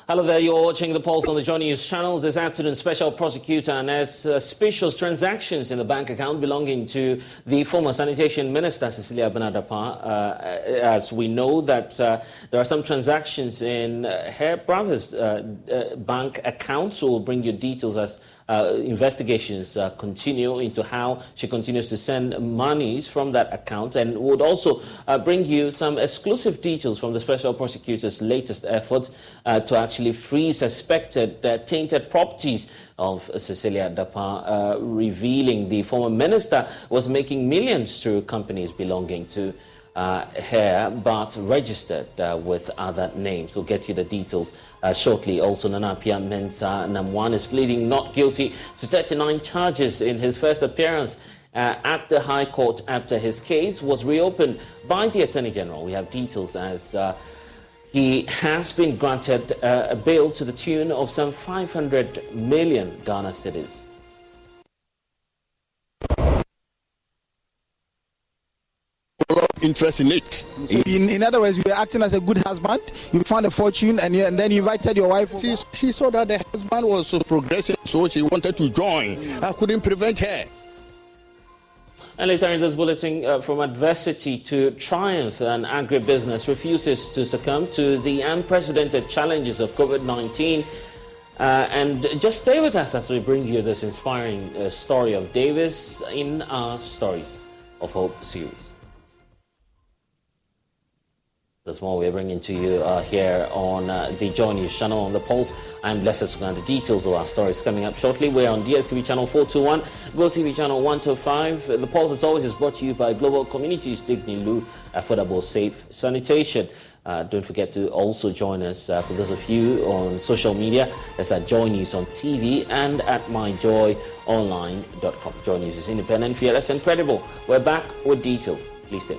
Hello there, you're watching The Pulse on the Joy News channel. This afternoon, special prosecutor unearths suspicious transactions in the bank account belonging to the former sanitation minister, Cecilia Benadapa. As we know that there are some transactions in her brother's bank account, so we'll bring you details as investigations continue into how she continues to send monies from that account, and would also bring you some exclusive details from the special prosecutor's latest effort to actually free suspected tainted properties of Cecilia Dapa, revealing the former minister was making millions through companies belonging to her, but registered with other names. We'll get you the details shortly. Also, Nanapia Mensah Namwan is pleading not guilty to 39 charges in his first appearance at the High Court after his case was reopened by the Attorney General. We have details as he has been granted a bail to the tune of some 500 million Ghana cedis. Interest in it. So in other words, you were acting as a good husband, you found a fortune, and then you invited your wife. She saw that the husband was progressing, so she wanted to join. I couldn't prevent her. And later in this bulletin, from adversity to triumph, an agribusiness refuses to succumb to the unprecedented challenges of COVID-19. And just stay with us as we bring you this inspiring story of Davis in our Stories of Hope series. That's more we're bringing to you here on the Joy News channel on The Pulse. I'm blessed to the details of our stories coming up shortly. We're on DSTV channel 421, World TV channel 125. The Pulse, as always, is brought to you by Global Communities, Digny Lu, Affordable Safe Sanitation. Don't forget to also join us, for those of you on social media. That's at Joy News on TV and at myjoyonline.com. Joy News is independent, fearless, and credible. We're back with details. Please stay.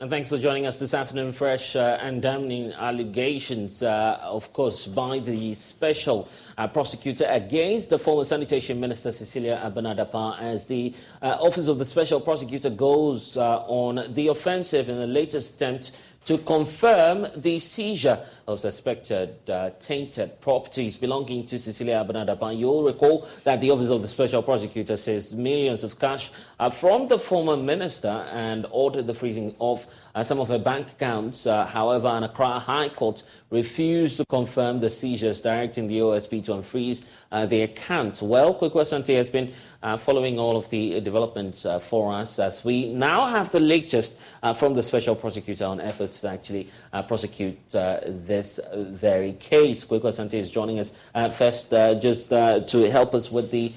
And thanks for joining us this afternoon. Fresh and damning allegations, of course, by the special prosecutor against the former sanitation minister, Cecilia Benadapa, as the office of the special prosecutor goes on the offensive in the latest attempt to confirm the seizure of suspected tainted properties belonging to Cecilia Benadapa. You'll recall that the Office of the Special Prosecutor says millions of cash from the former minister and ordered the freezing of some of her bank accounts. However, an Accra High Court refused to confirm the seizures, directing the OSP to unfreeze the accounts. Well, Kweku Asante has been following all of the developments for us, as we now have the latest from the Special Prosecutor on efforts to actually prosecute this very case. Kweku Asante is joining us first just to help us with the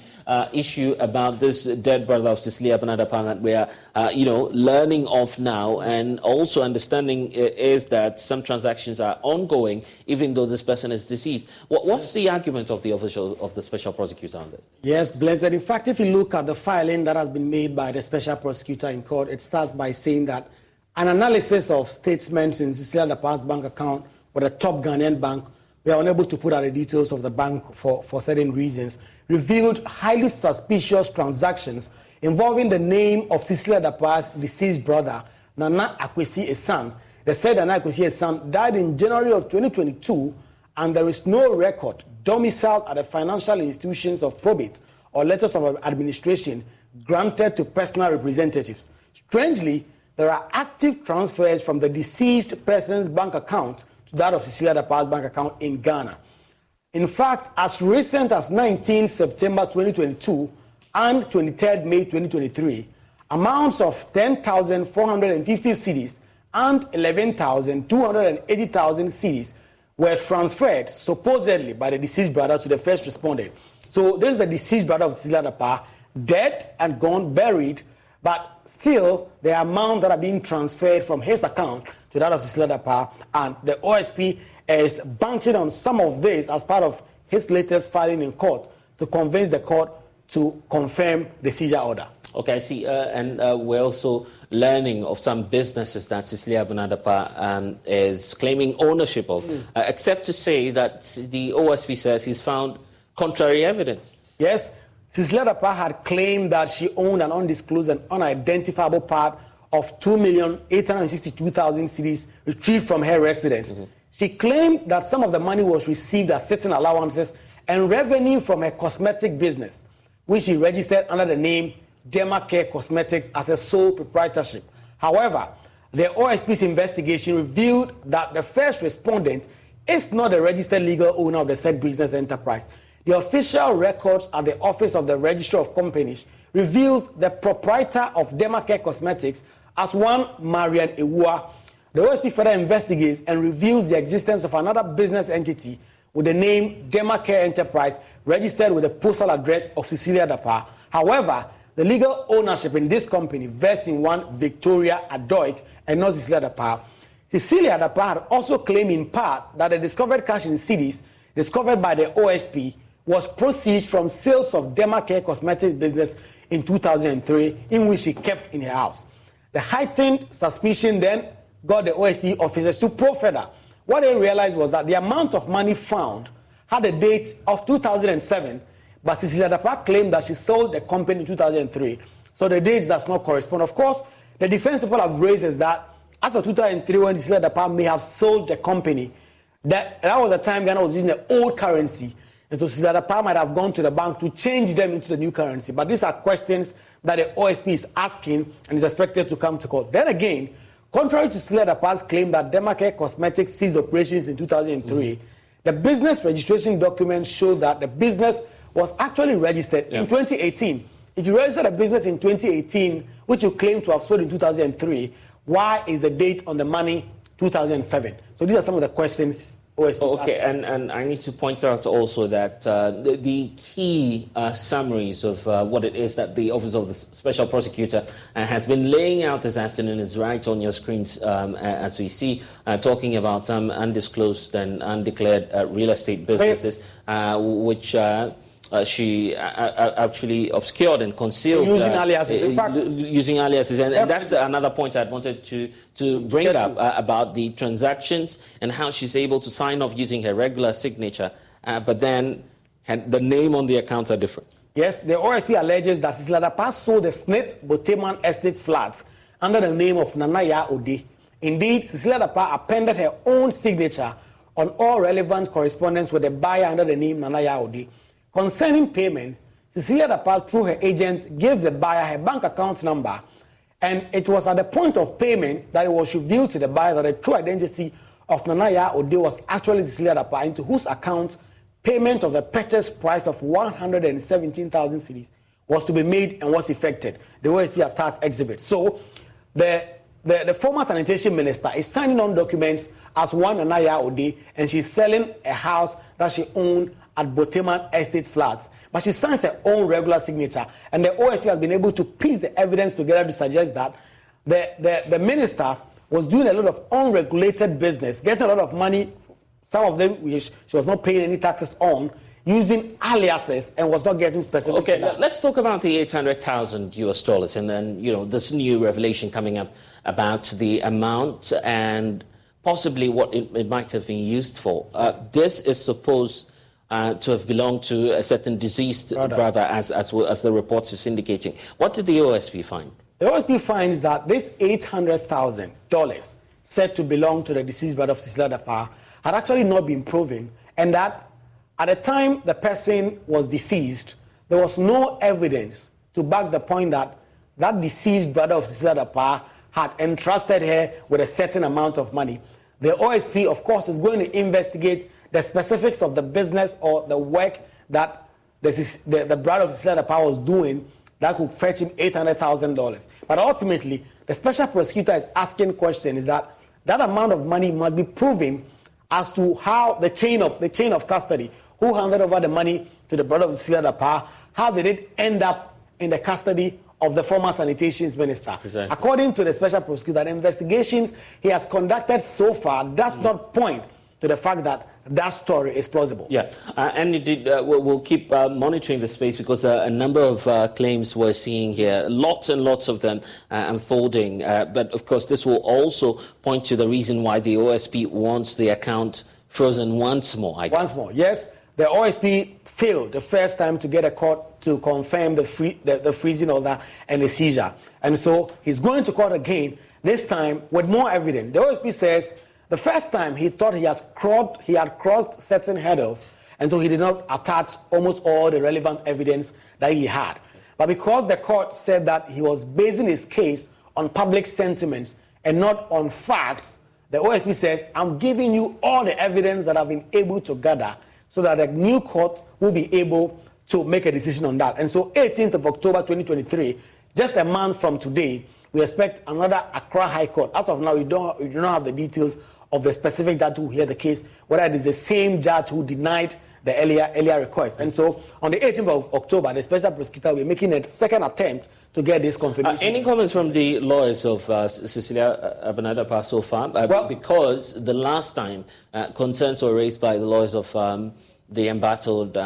issue about this dead brother of Cecilia Benadapa that we are, learning of now, and also understanding is that some transactions are ongoing even though this person is deceased. What's the argument of the official of the Special Prosecutor on this? Yes, Blessed. In fact, if you look at the filing that has been made by the Special Prosecutor in court, it starts by saying that an analysis of statements in Cecilia Dapa's bank account with a top Ghanaian bank, we are unable to put out the details of the bank for certain reasons, revealed highly suspicious transactions involving the name of Cecilia Dapa's deceased brother, Nana Akwesi Esan. They said Nana Akwesi Esan died in January of 2022, and there is no record domiciled at the financial institutions of probate or letters of administration granted to personal representatives. Strangely, there are active transfers from the deceased person's bank account to that of Cecilia Dapa's bank account in Ghana. In fact, as recent as 19 September 2022 and 23rd May 2023, amounts of 10,450 cedis and 11,280,000 cedis were transferred supposedly by the deceased brother to the first respondent. So this is the deceased brother of Cecilia Dapaah, dead and gone, buried, but still the amount that are being transferred from his account to that of Cecilia Dapaah, and the OSP is banking on some of this as part of his latest filing in court to convince the court to confirm the seizure order. Okay, I see. And we're also learning of some businesses that Cecilia Dapaah is claiming ownership of, except to say that the OSP says he's found contrary evidence. Yes, Cecilia Dapaah had claimed that she owned an undisclosed and unidentifiable part of 2,862,000 cedis retrieved from her residence. She claimed that some of the money was received as certain allowances and revenue from her cosmetic business, which she registered under the name Derma Care Cosmetics as a sole proprietorship. However, the OSP's investigation revealed that the first respondent is not the registered legal owner of the said business enterprise. The official records at the Office of the Registrar of Companies reveals the proprietor of Derma Care Cosmetics as one Marian Ewua. The OSP further investigates and reveals the existence of another business entity with the name Derma Care Enterprise registered with the postal address of Cecilia Dapaah. However, the legal ownership in this company vests in one Victoria Adoik and not Cecilia Dapaah. Cecilia Dapaah had also claimed in part that the discovered cash in cedis discovered by the OSP was proceeds from sales of Derma Care Cosmetics business in 2003, in which she kept in her house. The heightened suspicion then got the OSP officers to probe further. What they realized was that the amount of money found had a date of 2007, but Cecilia Dapaah claimed that she sold the company in 2003. So the date does not correspond. Of course, the defense people have raised is that as of 2003, when Cecilia Dapaah may have sold the company, that was the time Ghana was using the old currency. And so Cecilia Dapaah might have gone to the bank to change them into the new currency. But these are questions that the OSP is asking and is expected to come to court. Then again, contrary to Cecilia Dapaah's claim that Derma Care Cosmetics ceased operations in 2003, the business registration documents show that the business was actually registered in 2018. If you registered a business in 2018, which you claim to have sold in 2003, why is the date on the money 2007? So these are some of the questions OSP Okay, and I need to point out also that the key summaries of what it is that the Office of the Special Prosecutor has been laying out this afternoon is right on your screens as we see, talking about some undisclosed and undeclared real estate businesses, which she actually obscured and concealed. Using aliases. In fact, using aliases. And that's another point I wanted to bring up about the transactions and how she's able to sign off using her regular signature, but then the name on the accounts are different. Yes, the OSP alleges that Cecilia Dapaah sold the Smith Boteman Estate flats under the name of Nanaya Ode. Indeed, Cecilia Dapaah appended her own signature on all relevant correspondence with the buyer under the name Nanaya Ode. Concerning payment, Cecilia Dapaah, through her agent, gave the buyer her bank account number, and it was at the point of payment that it was revealed to the buyer that the true identity of Nanaya Ode was actually Cecilia Dapaah, into whose account payment of the purchase price of 117,000 cedis was to be made and was effected. The OSP attached exhibit. So the former sanitation minister is signing on documents as one Nanaya Ode, and she's selling a house that she owned at Boteman Estate Flats. But she signs her own regular signature, and the OSP has been able to piece the evidence together to suggest that the minister was doing a lot of unregulated business, getting a lot of money, some of them which she was not paying any taxes on, using aliases, and was not getting specific. Okay, let's talk about the $800,000 and then, this new revelation coming up about the amount and possibly what it might have been used for. This is supposed to have belonged to a certain deceased brother, as the reports is indicating. What did the OSP find? The OSP finds that this $800,000 said to belong to the deceased brother of Cecilia Dapaah had actually not been proven, and that at the time the person was deceased, there was no evidence to back the point that that deceased brother of Cecilia Dapaah had entrusted her with a certain amount of money. The OSP, of course, is going to investigate the specifics of the business or the work that the brother of Cecilia Dapaah was doing that could fetch him $800,000. But ultimately, the special prosecutor is asking question is that amount of money must be proven as to how the chain of custody, who handed over the money to the brother of Cecilia Dapaah, how did it end up in the custody of the former sanitation minister. Exactly. According to the special prosecutor, the investigations he has conducted so far does not point to the fact that that story is plausible. Yeah, and indeed, we'll keep monitoring the space because a number of claims we're seeing here, lots and lots of them unfolding. But of course, this will also point to the reason why the OSP wants the account frozen once more. Once more, yes. The OSP failed the first time to get a court to confirm the freezing order and the seizure. And so he's going to court again, this time with more evidence. The OSP says the first time he thought he had crossed certain hurdles, and so he did not attach almost all the relevant evidence that he had. But because the court said that he was basing his case on public sentiments and not on facts, the OSP says, I'm giving you all the evidence that I've been able to gather so that the new court will be able to make a decision on that. And so 18th of October 2023, just a month from today, we expect another Accra High Court. As of now, we do not have the details of the specific judge who heard the case, whether it is the same judge who denied the earlier request. And so on the 18th of October, the special prosecutor will be making a second attempt to get this confirmation. Any comments from the lawyers of Cecilia Dapaah so far? Because the last time concerns were raised by the lawyers of the embattled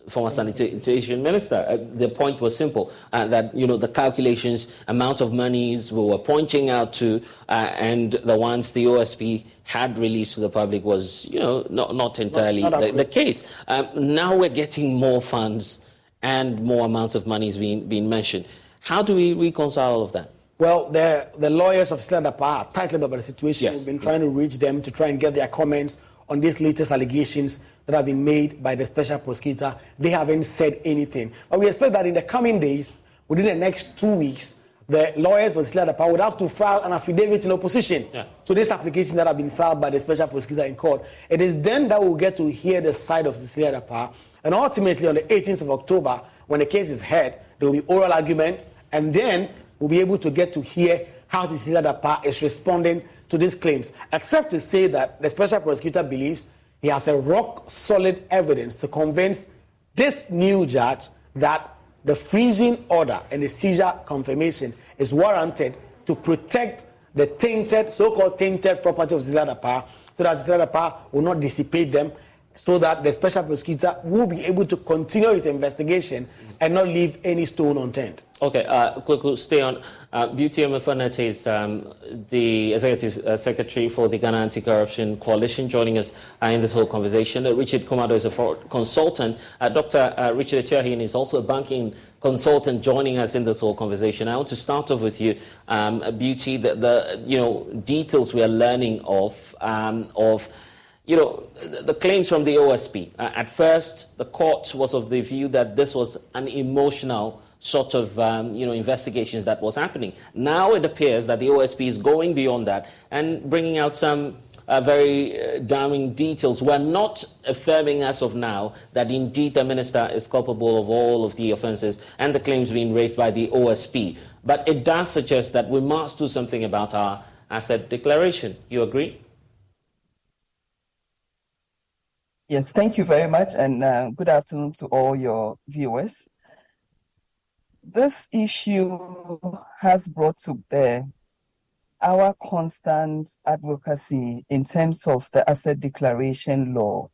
former sanitation minister. The point was simple, that the calculations, amount of monies we were pointing out to, and the ones the OSP had released to the public was not entirely the case. Now we're getting more funds and more amounts of money is being mentioned. How do we reconcile all of that? Well, the lawyers of Cecilia Dapaah are tightened about the situation. Yes. We've been trying to reach them to try and get their comments on these latest allegations that have been made by the special prosecutor. They haven't said anything. But we expect that in the coming days, within the next 2 weeks, the lawyers for Cecilia Dapaah would have to file an affidavit in opposition to this application that have been filed by the special prosecutor in court. It is then that we'll get to hear the side of Cecilia Dapaah. And ultimately, on the 18th of October, when the case is heard, there will be oral argument, and then we'll be able to get to hear how Cecilia Dapaah is responding to these claims, except to say that the special prosecutor believes he has a rock-solid evidence to convince this new judge that the freezing order and the seizure confirmation is warranted to protect the so-called tainted property of Cecilia Dapaah, so that Cecilia Dapaah will not dissipate them, so that the special prosecutor will be able to continue his investigation and not leave any stone unturned. Okay, quickly stay on. Beauty Omefanete is the Executive Secretary for the Ghana Anti-Corruption Coalition, joining us in this whole conversation. Richard Komado is a consultant. Dr. Richard Echiahin is also a banking consultant, joining us in this whole conversation. I want to start off with you, Beauty. The details we are learning of the claims from the OSP. At first, the court was of the view that this was an emotional sort of investigations that was happening. Now it appears that the OSP is going beyond that and bringing out some very damning details. We're not affirming as of now that indeed the minister is culpable of all of the offences and the claims being raised by the OSP. But it does suggest that we must do something about our asset declaration. You agree? Yes, thank you very much, and good afternoon to all your viewers. This issue has brought to bear our constant advocacy in terms of the asset declaration law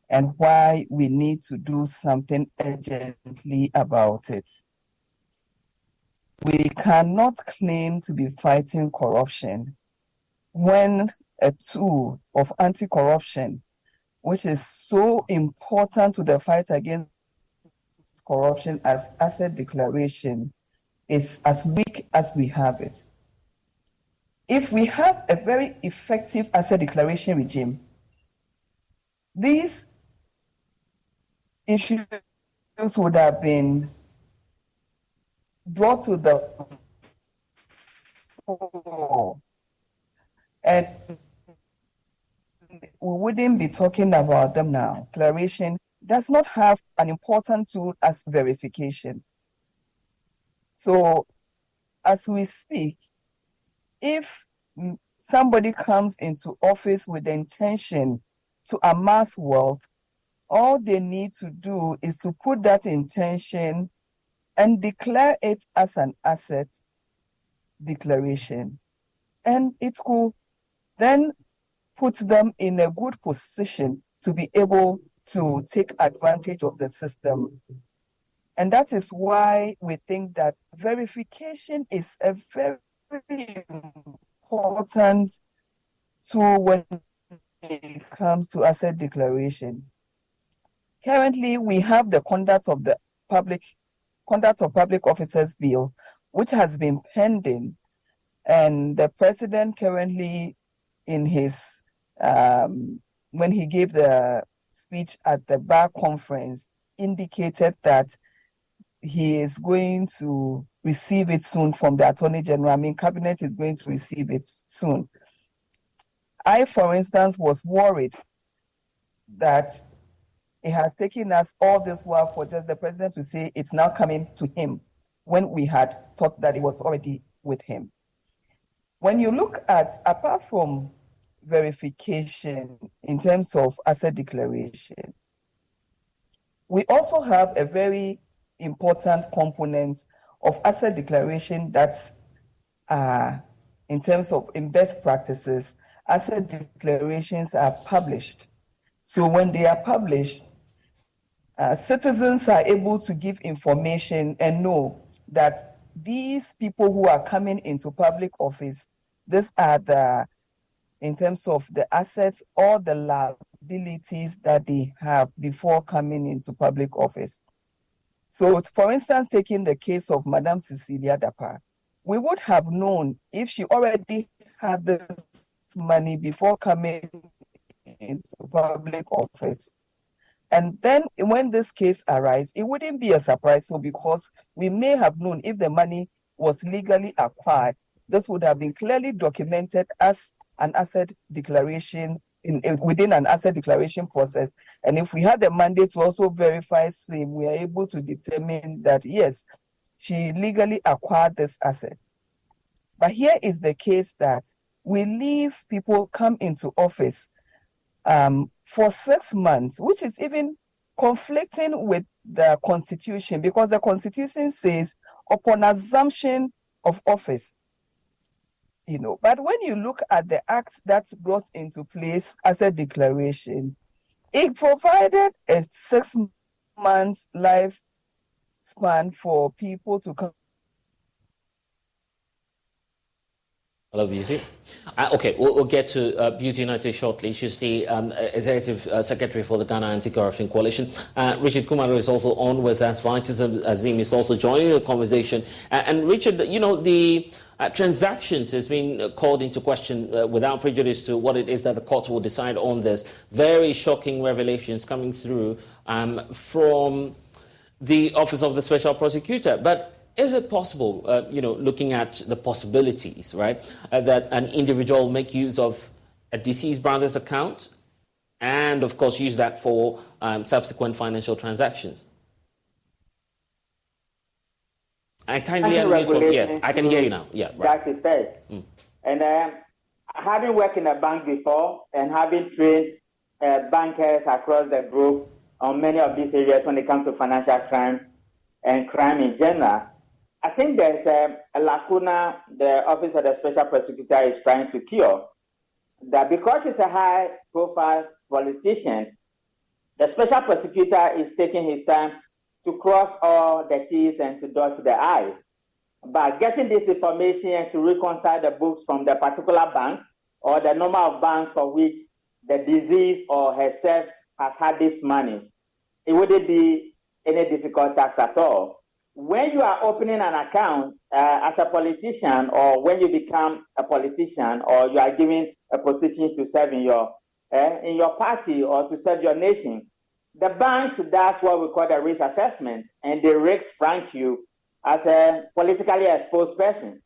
and why we need to do something urgently about it. We cannot claim to be fighting corruption when a tool of anti-corruption, which is so important to the fight against corruption as asset declaration, is as weak as we have it. If we have a very effective asset declaration regime, these issues would have been brought to the fore, and we wouldn't be talking about them now. Declaration does not have an important tool as verification. So, as we speak, if somebody comes into office with the intention to amass wealth, all they need to do is to put that intention and declare it as an asset declaration. And it could then put them in a good position to be able to take advantage of the system. And that is why we think that verification is a very important tool when it comes to asset declaration. Currently, we have the Conduct of Public Officers Bill, which has been pending, and the president currently, in his when he gave the speech at the bar conference, indicated that he is going to receive it soon from the Attorney General. I mean, Cabinet is going to receive it soon. I, for instance, was worried that it has taken us all this while for just the president to say it's now coming to him when we had thought that it was already with him. When you look at, apart from verification in terms of asset declaration, we also have a very important component of asset declaration that's in terms of in best practices, asset declarations are published. So when they are published, citizens are able to give information and know that these people who are coming into public office, these are the, in terms of the assets or the liabilities that they have before coming into public office. So, for instance, taking the case of Madam Cecilia Dapaah, we would have known if she already had this money before coming into public office. And then when this case arises, it wouldn't be a surprise. So because we may have known if the money was legally acquired, this would have been clearly documented as an asset declaration within an asset declaration process. And if we had the mandate to also verify same, we are able to determine that, yes, she legally acquired this asset. But here is the case that we leave people come into office for 6 months, which is even conflicting with the Constitution, because the Constitution says upon assumption of office, but when you look at the act that brought into place asset declaration, it provided a 6 months lifespan for people to come. Hello, Beauty. Okay, we'll get to Beauty United shortly. She's the Executive Secretary for the Ghana Anti-Corruption Coalition. Richard Kumaro is also on with us. Vitus Azim is also joining the conversation. And Richard, the transactions has been called into question without prejudice to what it is that the court will decide on this. Very shocking revelations coming through from the Office of the Special Prosecutor. But is it possible, looking at the possibilities, right, that an individual make use of a deceased brother's account and, of course, use that for subsequent financial transactions? I kindly unmute. Yes, I can hear you now. Yeah, right. That is fair. And having worked in a bank before and having trained bankers across the globe on many of these areas when it comes to financial crime and crime in general, I think there's a lacuna the Office of the Special Prosecutor is trying to cure. That because it's a high-profile politician, the Special Prosecutor is taking his time to cross all the T's and to dot the I's. By getting this information and to reconcile the books from the particular bank or the number of banks for which the deceased or herself has had these monies, it wouldn't be any difficult task at all. When you are opening an account as a politician, or when you become a politician, or you are given a position to serve in your party or to serve your nation, the banks does what we call the risk assessment, and they risk rank you as a politically exposed person.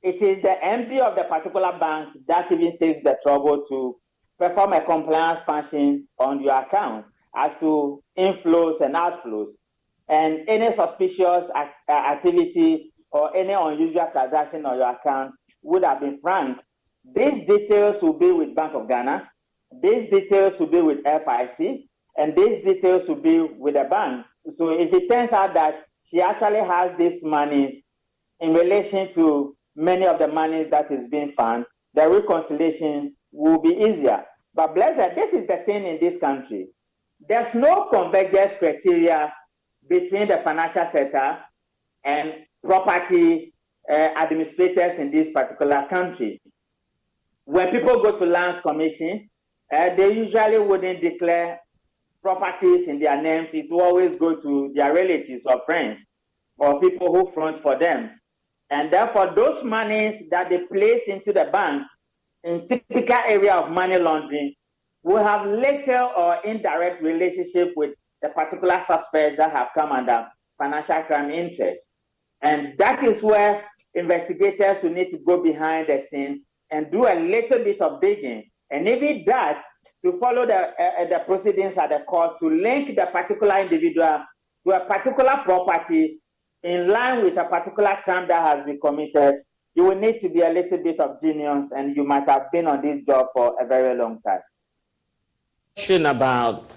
It is the MD of the particular bank that even takes the trouble to perform a compliance function on your account as to inflows and outflows. And any suspicious activity or any unusual transaction on your account would have been franked These details will be with Bank of Ghana. These details will be with FIC, and these details will be with the bank. So if it turns out that she actually has these monies in relation to many of the monies that is being found, the reconciliation will be easier. But blessed, this is the thing in this country. There's no convergence criteria between the financial sector and property administrators in this particular country. When people go to Lands Commission, they usually wouldn't declare properties in their names. It will always go to their relatives or friends or people who front for them. And therefore, those monies that they place into the bank in typical area of money laundering will have little or indirect relationship with the particular suspects that have come under financial crime interest. And that is where investigators will need to go behind the scene and do a little bit of digging. And even that, to follow the proceedings at the court, to link the particular individual to a particular property in line with a particular crime that has been committed, you will need to be a little bit of genius, and you might have been on this job for a very long time. Question about,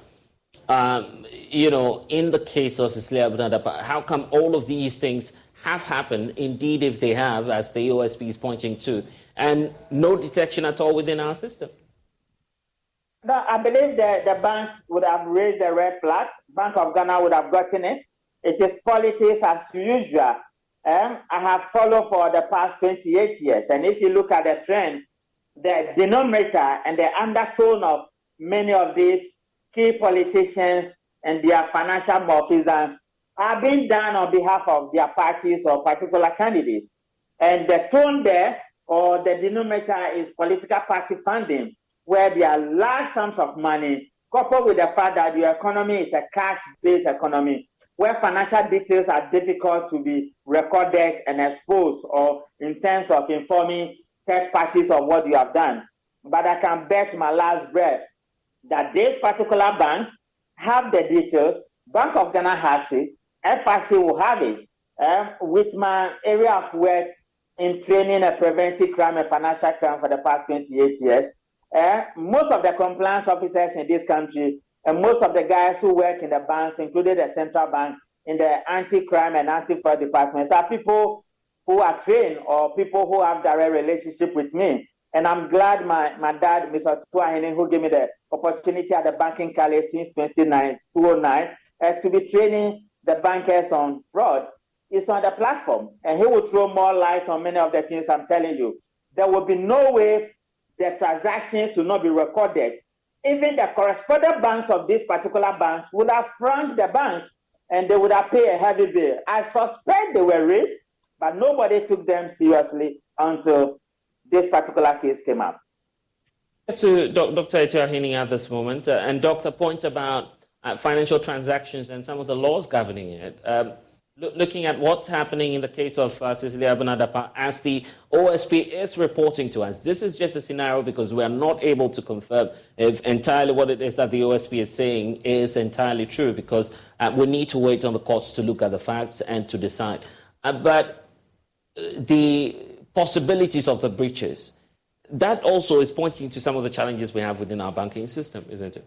in the case of Cecilia Abinadapa, how come all of these things have happened, indeed if they have, as the OSP is pointing to, and no detection at all within our system? No, I believe the banks would have raised the red flags. Bank of Ghana would have gotten it. It is politics as usual. I have followed for the past 28 years. And if you look at the trend, the denominator and the undertone of many of these key politicians and their financial malfeasance are being done on behalf of their parties or particular candidates. And the tone there or the denominator is political party funding, where there are large sums of money coupled with the fact that the economy is a cash-based economy, where financial details are difficult to be recorded and exposed, or in terms of informing third parties of what you have done. But I can bet my last breath that these particular banks have the details. Bank of Ghana has it. FIC will have it. With my area of work in training a preventive crime and financial crime for the past 28 years, most of the compliance officers in this country and most of the guys who work in the banks, including the central bank, in the anti-crime and anti-fraud departments, are people who are trained or people who have direct relationship with me. And I'm glad my dad, Mr. Tuahine, who gave me the opportunity at the banking college since 2009, to be training the bankers on fraud, is on the platform. And he will throw more light on many of the things I'm telling you. There will be no way the transactions will not be recorded. Even the correspondent banks of these particular banks would have franked the banks and they would have paid a heavy bill. I suspect they were raised, but nobody took them seriously until this particular case came up. To Dr. Etiahini at this moment, and Dr. point about financial transactions and some of the laws governing it. Looking at what's happening in the case of Cecilia Abinadapa, as the OSP is reporting to us, this is just a scenario because we are not able to confirm if entirely what it is that the OSP is saying is entirely true, because we need to wait on the courts to look at the facts and to decide. But the possibilities of the breaches, that also is pointing to some of the challenges we have within our banking system, isn't it?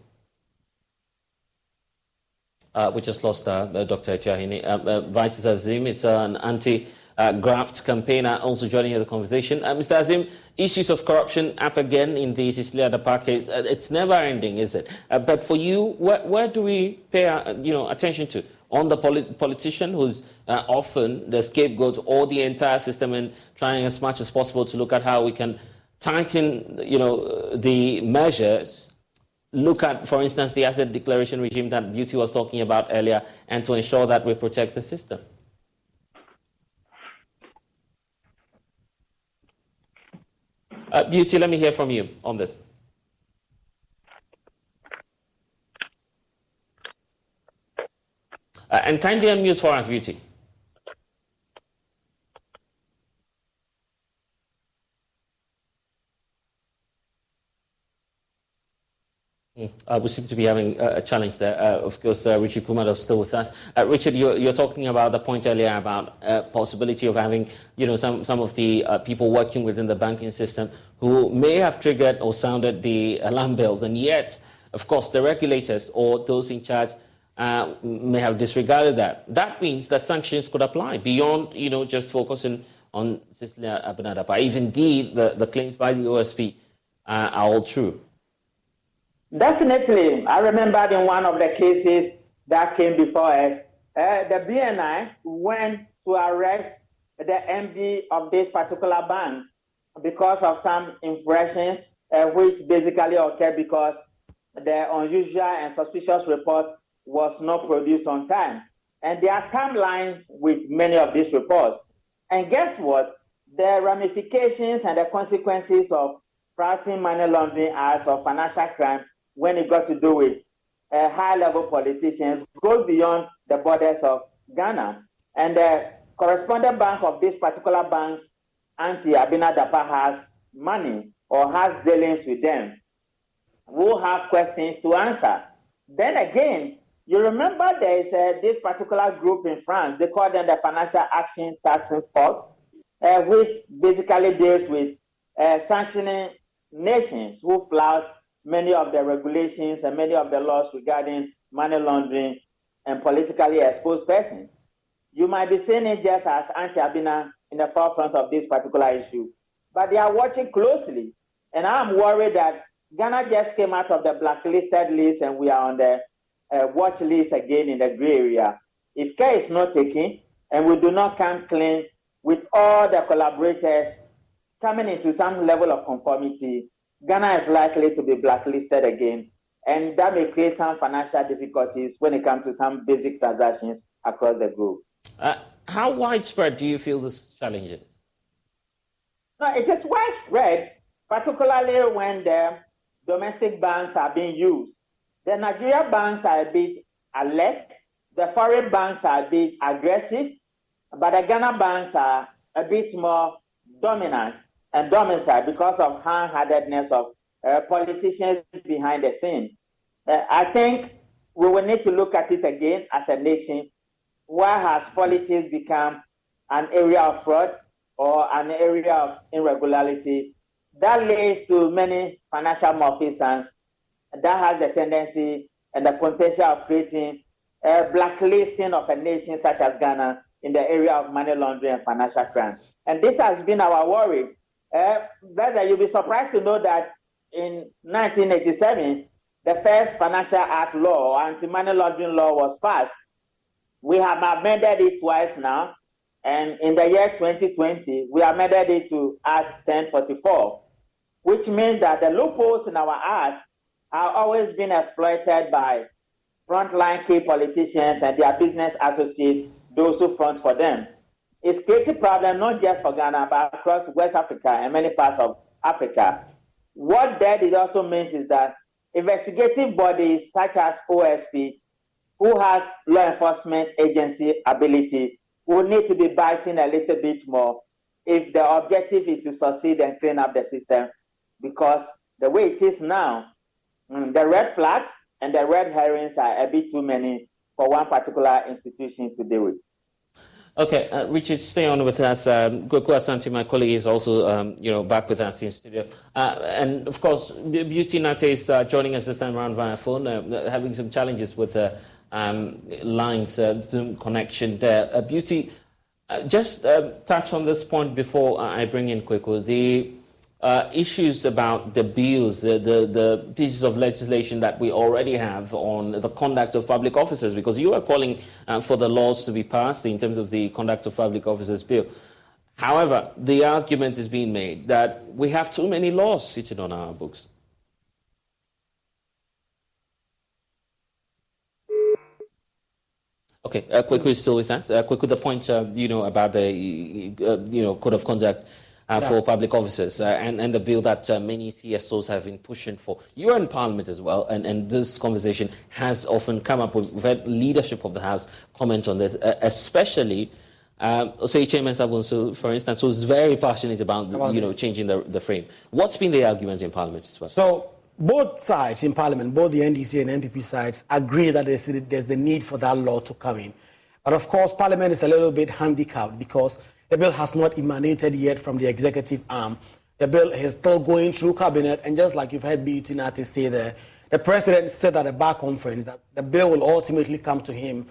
We just lost Dr. Etiahini. Vitus Azim is an anti-graft campaigner also joining the conversation. Mr. Azim, issues of corruption up again in the Cecilia Abinadapa case. It's never ending, is it? But for you, where do we pay attention to? On the politician who's often the scapegoat, or the entire system, and trying as much as possible to look at how we can tighten the measures. Look at, for instance, the asset declaration regime that Beauty was talking about earlier, and to ensure that we protect the system. Beauty, let me hear from you on this. And kindly unmute for us, Beauty. We seem to be having a challenge there. Of course, Richard Kumar is still with us. Richard, you're talking about the point earlier about possibility of having, some of the people working within the banking system who may have triggered or sounded the alarm bells, and yet, of course, the regulators or those in charge may have disregarded that. That means that sanctions could apply beyond, just focusing on Cecilia Abinadapa. If indeed the claims by the OSP are all true. Definitely. I remember in one of the cases that came before us, the BNI went to arrest the MD of this particular bank because of some infractions, which basically occurred because the unusual and suspicious report was not produced on time. And there are timelines with many of these reports. And guess what? The ramifications and the consequences of practicing money laundering acts of financial crime when it got to do with high-level politicians goes beyond the borders of Ghana. And the correspondent bank of this particular bank's Auntie Abinadapa has money or has dealings with them. We'll have questions to answer. Then again, you remember there is this particular group in France, they call them the Financial Action Task Force, which basically deals with sanctioning nations who flout many of the regulations and many of the laws regarding money laundering and politically exposed persons. You might be seeing it just as Auntie Abina in the forefront of this particular issue, but they are watching closely. And I'm worried that Ghana just came out of the blacklisted list and we are on the watch list again in the gray area. If care is not taken and we do not come clean with all the collaborators coming into some level of conformity, Ghana is likely to be blacklisted again, and that may create some financial difficulties when it comes to some basic transactions across the globe. How widespread do you feel this challenge is? No, it is widespread, particularly when the domestic banks are being used. The Nigeria banks are a bit alert, the foreign banks are a bit aggressive, but the Ghana banks are a bit more dominant and domicile because of hand-handedness of politicians behind the scene. I think we will need to look at it again as a nation. Why has politics become an area of fraud or an area of irregularities that leads to many financial malfeasance that has the tendency and the potential of creating a blacklisting of a nation such as Ghana in the area of money laundering and financial crime. And this has been our worry. Brother, you'll be surprised to know that in 1987, the first Financial Act law, anti-money laundering law, was passed. We have amended it twice now, and in the year 2020, we amended it to Act 1044, which means that the loopholes in our Act have always been exploited by frontline key politicians and their business associates, those who front for them. It's creating problems not just for Ghana, but across West Africa and many parts of Africa. What that it also means is that investigative bodies such as OSP, who has law enforcement agency ability, will need to be biting a little bit more if the objective is to succeed and clean up the system, because the way it is now, the red flags and the red herrings are a bit too many for one particular institution to deal with. Okay, Richard, stay on with us. Goku Asante, my colleague, is also, back with us in studio. And of course, Beauty Nate is joining us this time around via phone, having some challenges with lines, Zoom connection there. Beauty, just touch on this point before I bring in Kweku. The issues about the bills, the pieces of legislation that we already have on the conduct of public officers, because you are calling for the laws to be passed in terms of the conduct of public officers bill. However, the argument is being made that we have too many laws sitting on our books. Okay, Kweku is still with us. Kweku, the point, about the, code of conduct for public officers and the bill that many CSOs have been pushing for. You are in Parliament as well, and this conversation has often come up. We've had leadership of the House comment on this, especially Osei Chairman Sabunso, for instance, who's very passionate about changing the frame. What's been the argument in Parliament as well? So both sides in Parliament, both the NDC and NPP sides, agree that there's the need for that law to come in. But of course, Parliament is a little bit handicapped because the bill has not emanated yet from the executive arm. The bill is still going through cabinet, and just like you've heard BT Nati say there, the president said at a bar conference that the bill will ultimately come to him.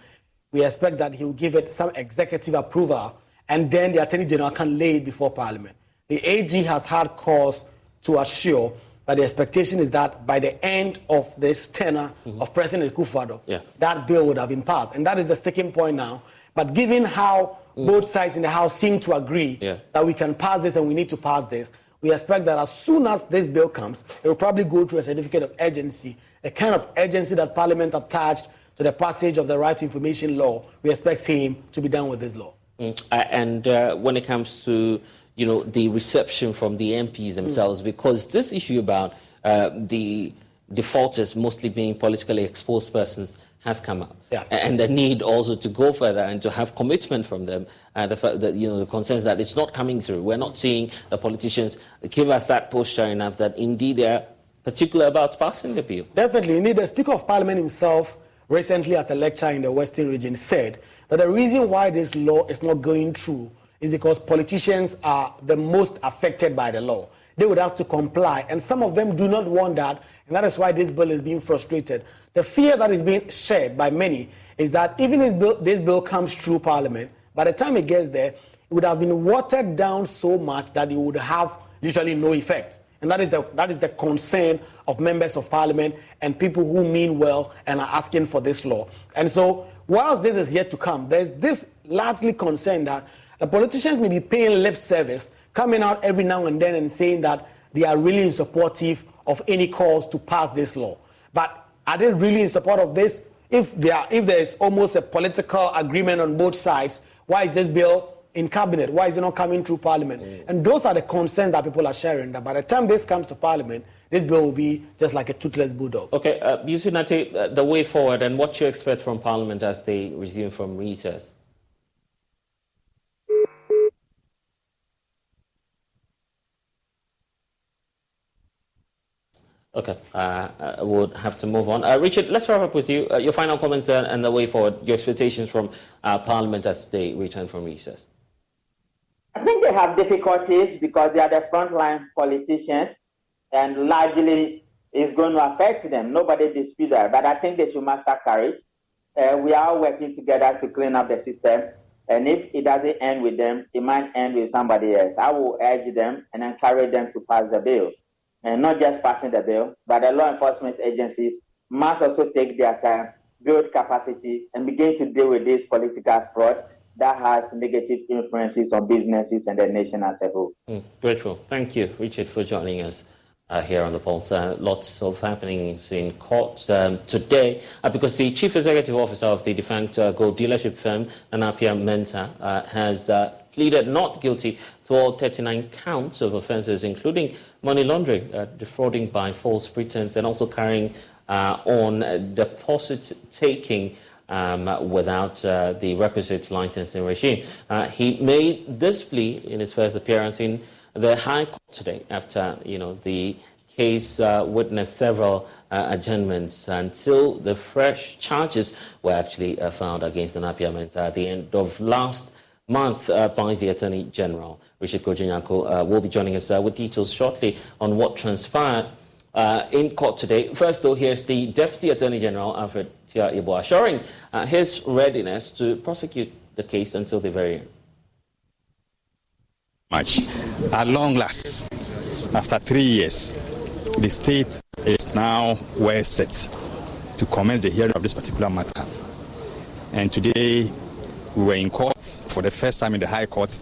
We expect that he will give it some executive approval, and then the Attorney General can lay it before Parliament. The AG has had cause to assure that the expectation is that by the end of this tenure of President Akufo-Addo, that bill would have been passed. And that is the sticking point now. But given how both sides in the House seem to agree that we can pass this and we need to pass this, we expect that as soon as this bill comes, it will probably go through a certificate of urgency, a kind of urgency that Parliament attached to the passage of the Right to Information Law. We expect same to be done with this law. And when it comes to the reception from the MPs themselves, because this issue about the defaulters mostly being politically exposed persons has come up, and the need also to go further and to have commitment from them. The fact that the concerns that it's not coming through. We're not seeing the politicians give us that posture enough that indeed they're particular about passing the bill. Definitely, indeed, the Speaker of Parliament himself recently at a lecture in the Western region said that the reason why this law is not going through is because politicians are the most affected by the law. They would have to comply, and some of them do not want that, and that is why this bill is being frustrated. The fear that is being shared by many is that even if this bill comes through Parliament, by the time it gets there, it would have been watered down so much that it would have literally no effect. And that is the concern of members of Parliament and people who mean well and are asking for this law. And so, whilst this is yet to come, there's this largely concern that the politicians may be paying lip service, coming out every now and then and saying that they are really supportive of any calls to pass this law. But are they really in support of this? If there is almost a political agreement on both sides, why is this bill in cabinet? Why is it not coming through Parliament? And those are the concerns that people are sharing, that by the time this comes to Parliament, this bill will be just like a toothless bulldog. Okay, Yusuf Nate, the way forward and what you expect from Parliament as they resume from recess? Okay, we'll have to move on. Richard, let's wrap up with you. Your final comments and the way forward, your expectations from Parliament as they return from recess. I think they have difficulties because they are the frontline politicians, and largely it's going to affect them. Nobody disputes that, but I think they should master courage. We are working together to clean up the system, and if it doesn't end with them, it might end with somebody else. I will urge them and encourage them to pass the bill. And not just passing the bill, but the law enforcement agencies must also take their time, build capacity, and begin to deal with this political fraud that has negative influences on businesses and the nation as a whole. Grateful. Thank you, Richard, for joining us here on the Pulse. Lots of happenings in court today because the Chief Executive Officer of the defunct gold dealership firm, Anapia Mensah, has pleaded not guilty to all 39 counts of offences, including money laundering, defrauding by false pretense, and also carrying on deposit taking without the requisite licensing regime. He made this plea in his first appearance in the High Court today after, the case witnessed several adjournments until the fresh charges were actually filed against Anapia Mensah at the end of last month by the Attorney General. Richard Kojinyako will be joining us with details shortly on what transpired in court today. First, though, here's the Deputy Attorney General, Alfred Tia Ibo, assuring his readiness to prosecute the case until the very end. At long last, after 3 years, the state is now well set to commence the hearing of this particular matter. And today, we were in court for the first time in the High Court.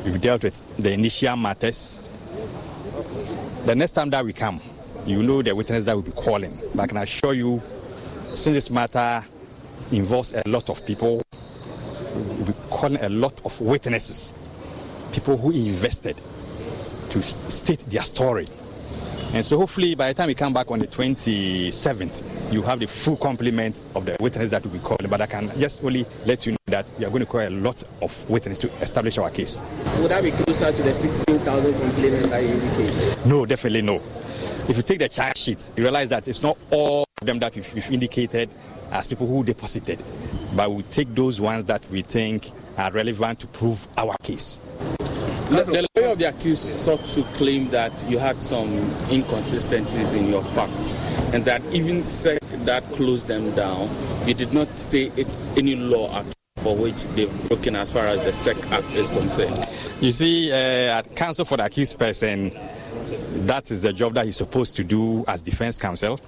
We've dealt with the initial matters. The next time that we come, you know the witness that we'll be calling. But I can assure you, since this matter involves a lot of people, we'll be calling a lot of witnesses, people who invested to state their story. And so hopefully by the time we come back on the 27th, you have the full complement of the witnesses that will be calling. But I can just only let you know that we are going to call a lot of witnesses to establish our case. Would that be closer to the 16,000 complainants that you indicate? No, definitely no. if you take the charge sheet, you realize that it's not all of them that we've indicated as people who deposited, but we take those ones that we think are relevant to prove our case. The lawyer of the accused sought to claim that you had some inconsistencies in your facts, and that even SEC that closed them down, you did not state any law act for which they've broken as far as the SEC Act is concerned. You see, at counsel for the accused person, that is the job that he's supposed to do as defense counsel.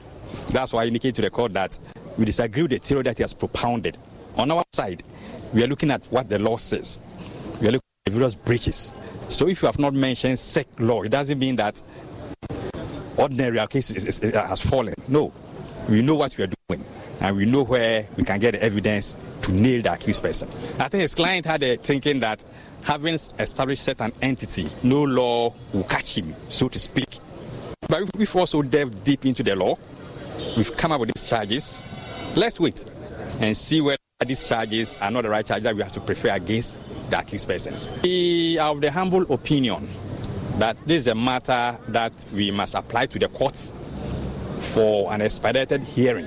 That's why I indicate to the court that we disagree with the theory that he has propounded. On our side, we are looking at what the law says. We are looking at the various breaches. So if you have not mentioned SEC law, it doesn't mean that ordinary case has fallen. No, we know what we are doing, and we know where we can get the evidence to nail the accused person. I think his client had a thinking that having established certain entity, no law will catch him, so to speak. But we've also delved deep into the law. We've come up with these charges. Let's wait and see whether these charges are not the right charge that we have to prefer against the accused persons. We are of the humble opinion that this is a matter that we must apply to the courts for an expedited hearing.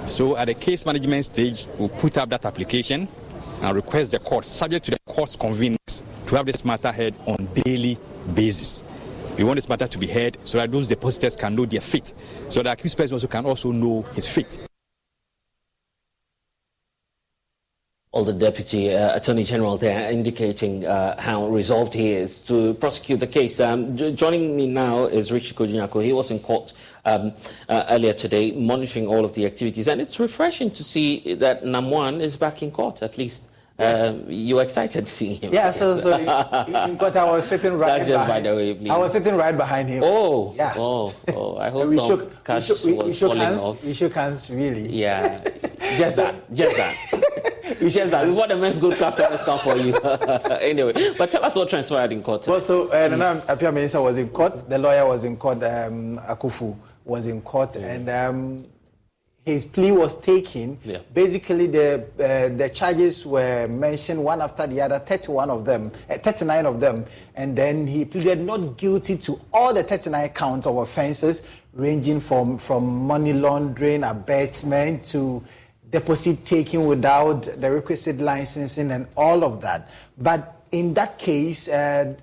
So at the case management stage, we'll put up that application and request the court, subject to the court's convenience, to have this matter heard on daily basis. We want this matter to be heard so that those depositors can know their fate, so the accused person also can know his fate. Well, the Deputy Attorney General there indicating how resolved he is to prosecute the case. Joining me now is Richard Kojinyako. He was in court earlier today monitoring all of the activities, and it's refreshing to see that Nam1 is back in court, at least. Yes. You were excited to see him. Yeah, so in court I was sitting right That's just by the way, please. I was sitting right behind him. Oh, yeah. Oh, I hope some cash was falling off. We shook hands, really. Yeah, just that. Just that. Before the men's good customers come for you. Anyway, but tell us what transpired in court. Well, so Nana Appeal Minister was in court, the lawyer was in court, Akufu was in court, and his plea was taken. Yeah. Basically, the charges were mentioned one after the other, 39 of them, and then he pleaded not guilty to all the 39 counts of offences, ranging from money laundering, abetment, to deposit taking without the requisite licensing and all of that. But in that case,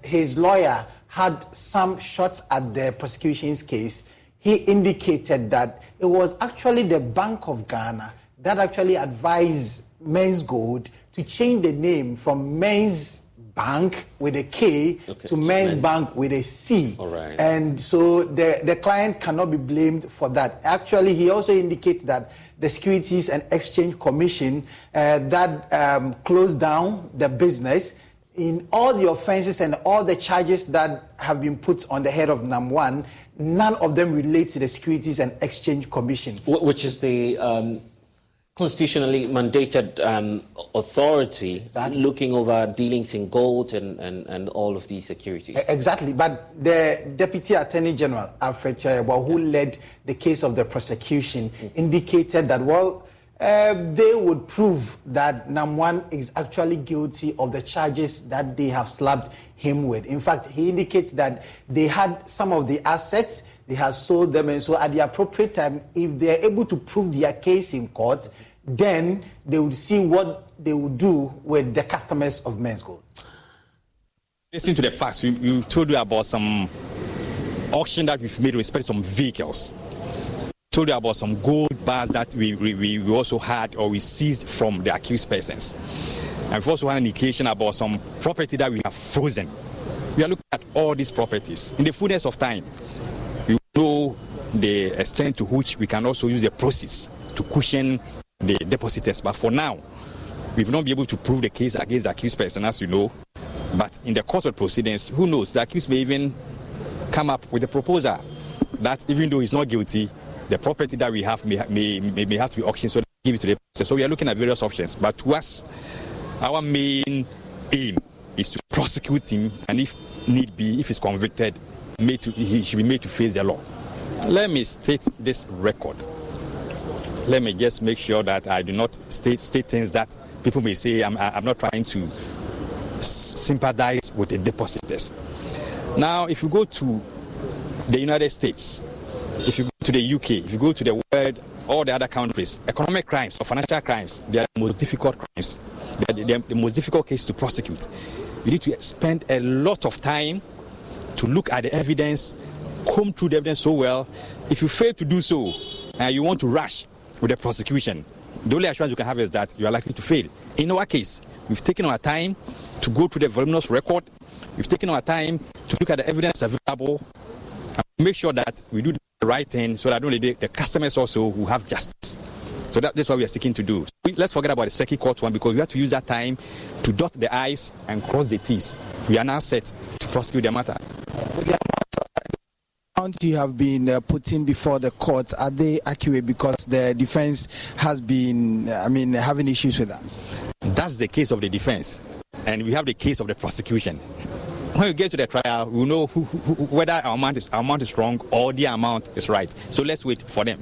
his lawyer had some shots at the prosecution's case. He indicated that it was actually the Bank of Ghana that actually advised Men's Gold to change the name from Men's Bank with a K to Men's Bank with a C. All right. And so the client cannot be blamed for that. Actually, he also indicates that the Securities and Exchange Commission that closed down the business in all the offenses and all the charges that have been put on the head of Nam1, none of them relate to the Securities and Exchange Commission. Which is the constitutionally mandated authority looking over dealings in gold and all of these securities. Exactly. But the Deputy Attorney General, Alfred Chayabwa, who led the case of the prosecution, indicated that, they would prove that Nam1 is actually guilty of the charges that they have slapped him with. In fact, he indicates that they had some of the assets, they have sold them, and so at the appropriate time, if they are able to prove their case in court, then they would see what they would do with the customers of Men's Gold. Listen to the facts. We told you about some auction that we've made with respect to some vehicles. Told you about some gold bars that we also had or we seized from the accused persons. And we've also had an indication about some property that we have frozen. We are looking at all these properties. In the fullness of time, we know the extent to which we can also use the proceeds to cushion the depositors. But for now, we've not been able to prove the case against the accused person, as you know. But in the course of proceedings, who knows, the accused may even come up with a proposal that even though he's not guilty, the property that we have may have to be auctioned, so give it to the person. So we are looking at various options. But to us, our main aim is to prosecute him, and if need be, if he's convicted, he should be made to face the law. Let me state this record. Let me just make sure that I do not state things that people may say I'm not trying to sympathize with the depositors. Now, if you go to the United States, if you go to the UK, if you go to the world, all the other countries, economic crimes or financial crimes, they are the most difficult crimes. They are the most difficult case to prosecute. You need to spend a lot of time to look at the evidence, comb through the evidence so well. If you fail to do so, and you want to rush with the prosecution, the only assurance you can have is that you are likely to fail. In our case, we've taken our time to go through the voluminous record. We've taken our time to look at the evidence available and make sure that we do the right thing so that only the customers also will have justice. So that's what we are seeking to do. Let's forget about the circuit court one, because we have to use that time to dot the I's and cross the T's. We are now set to prosecute the matter. You have been putting before the court, are they accurate? Because the defense has been, having issues with that. That's the case of the defense, and we have the case of the prosecution. When we get to the trial, we know whether our amount is wrong or the amount is right. So let's wait for them.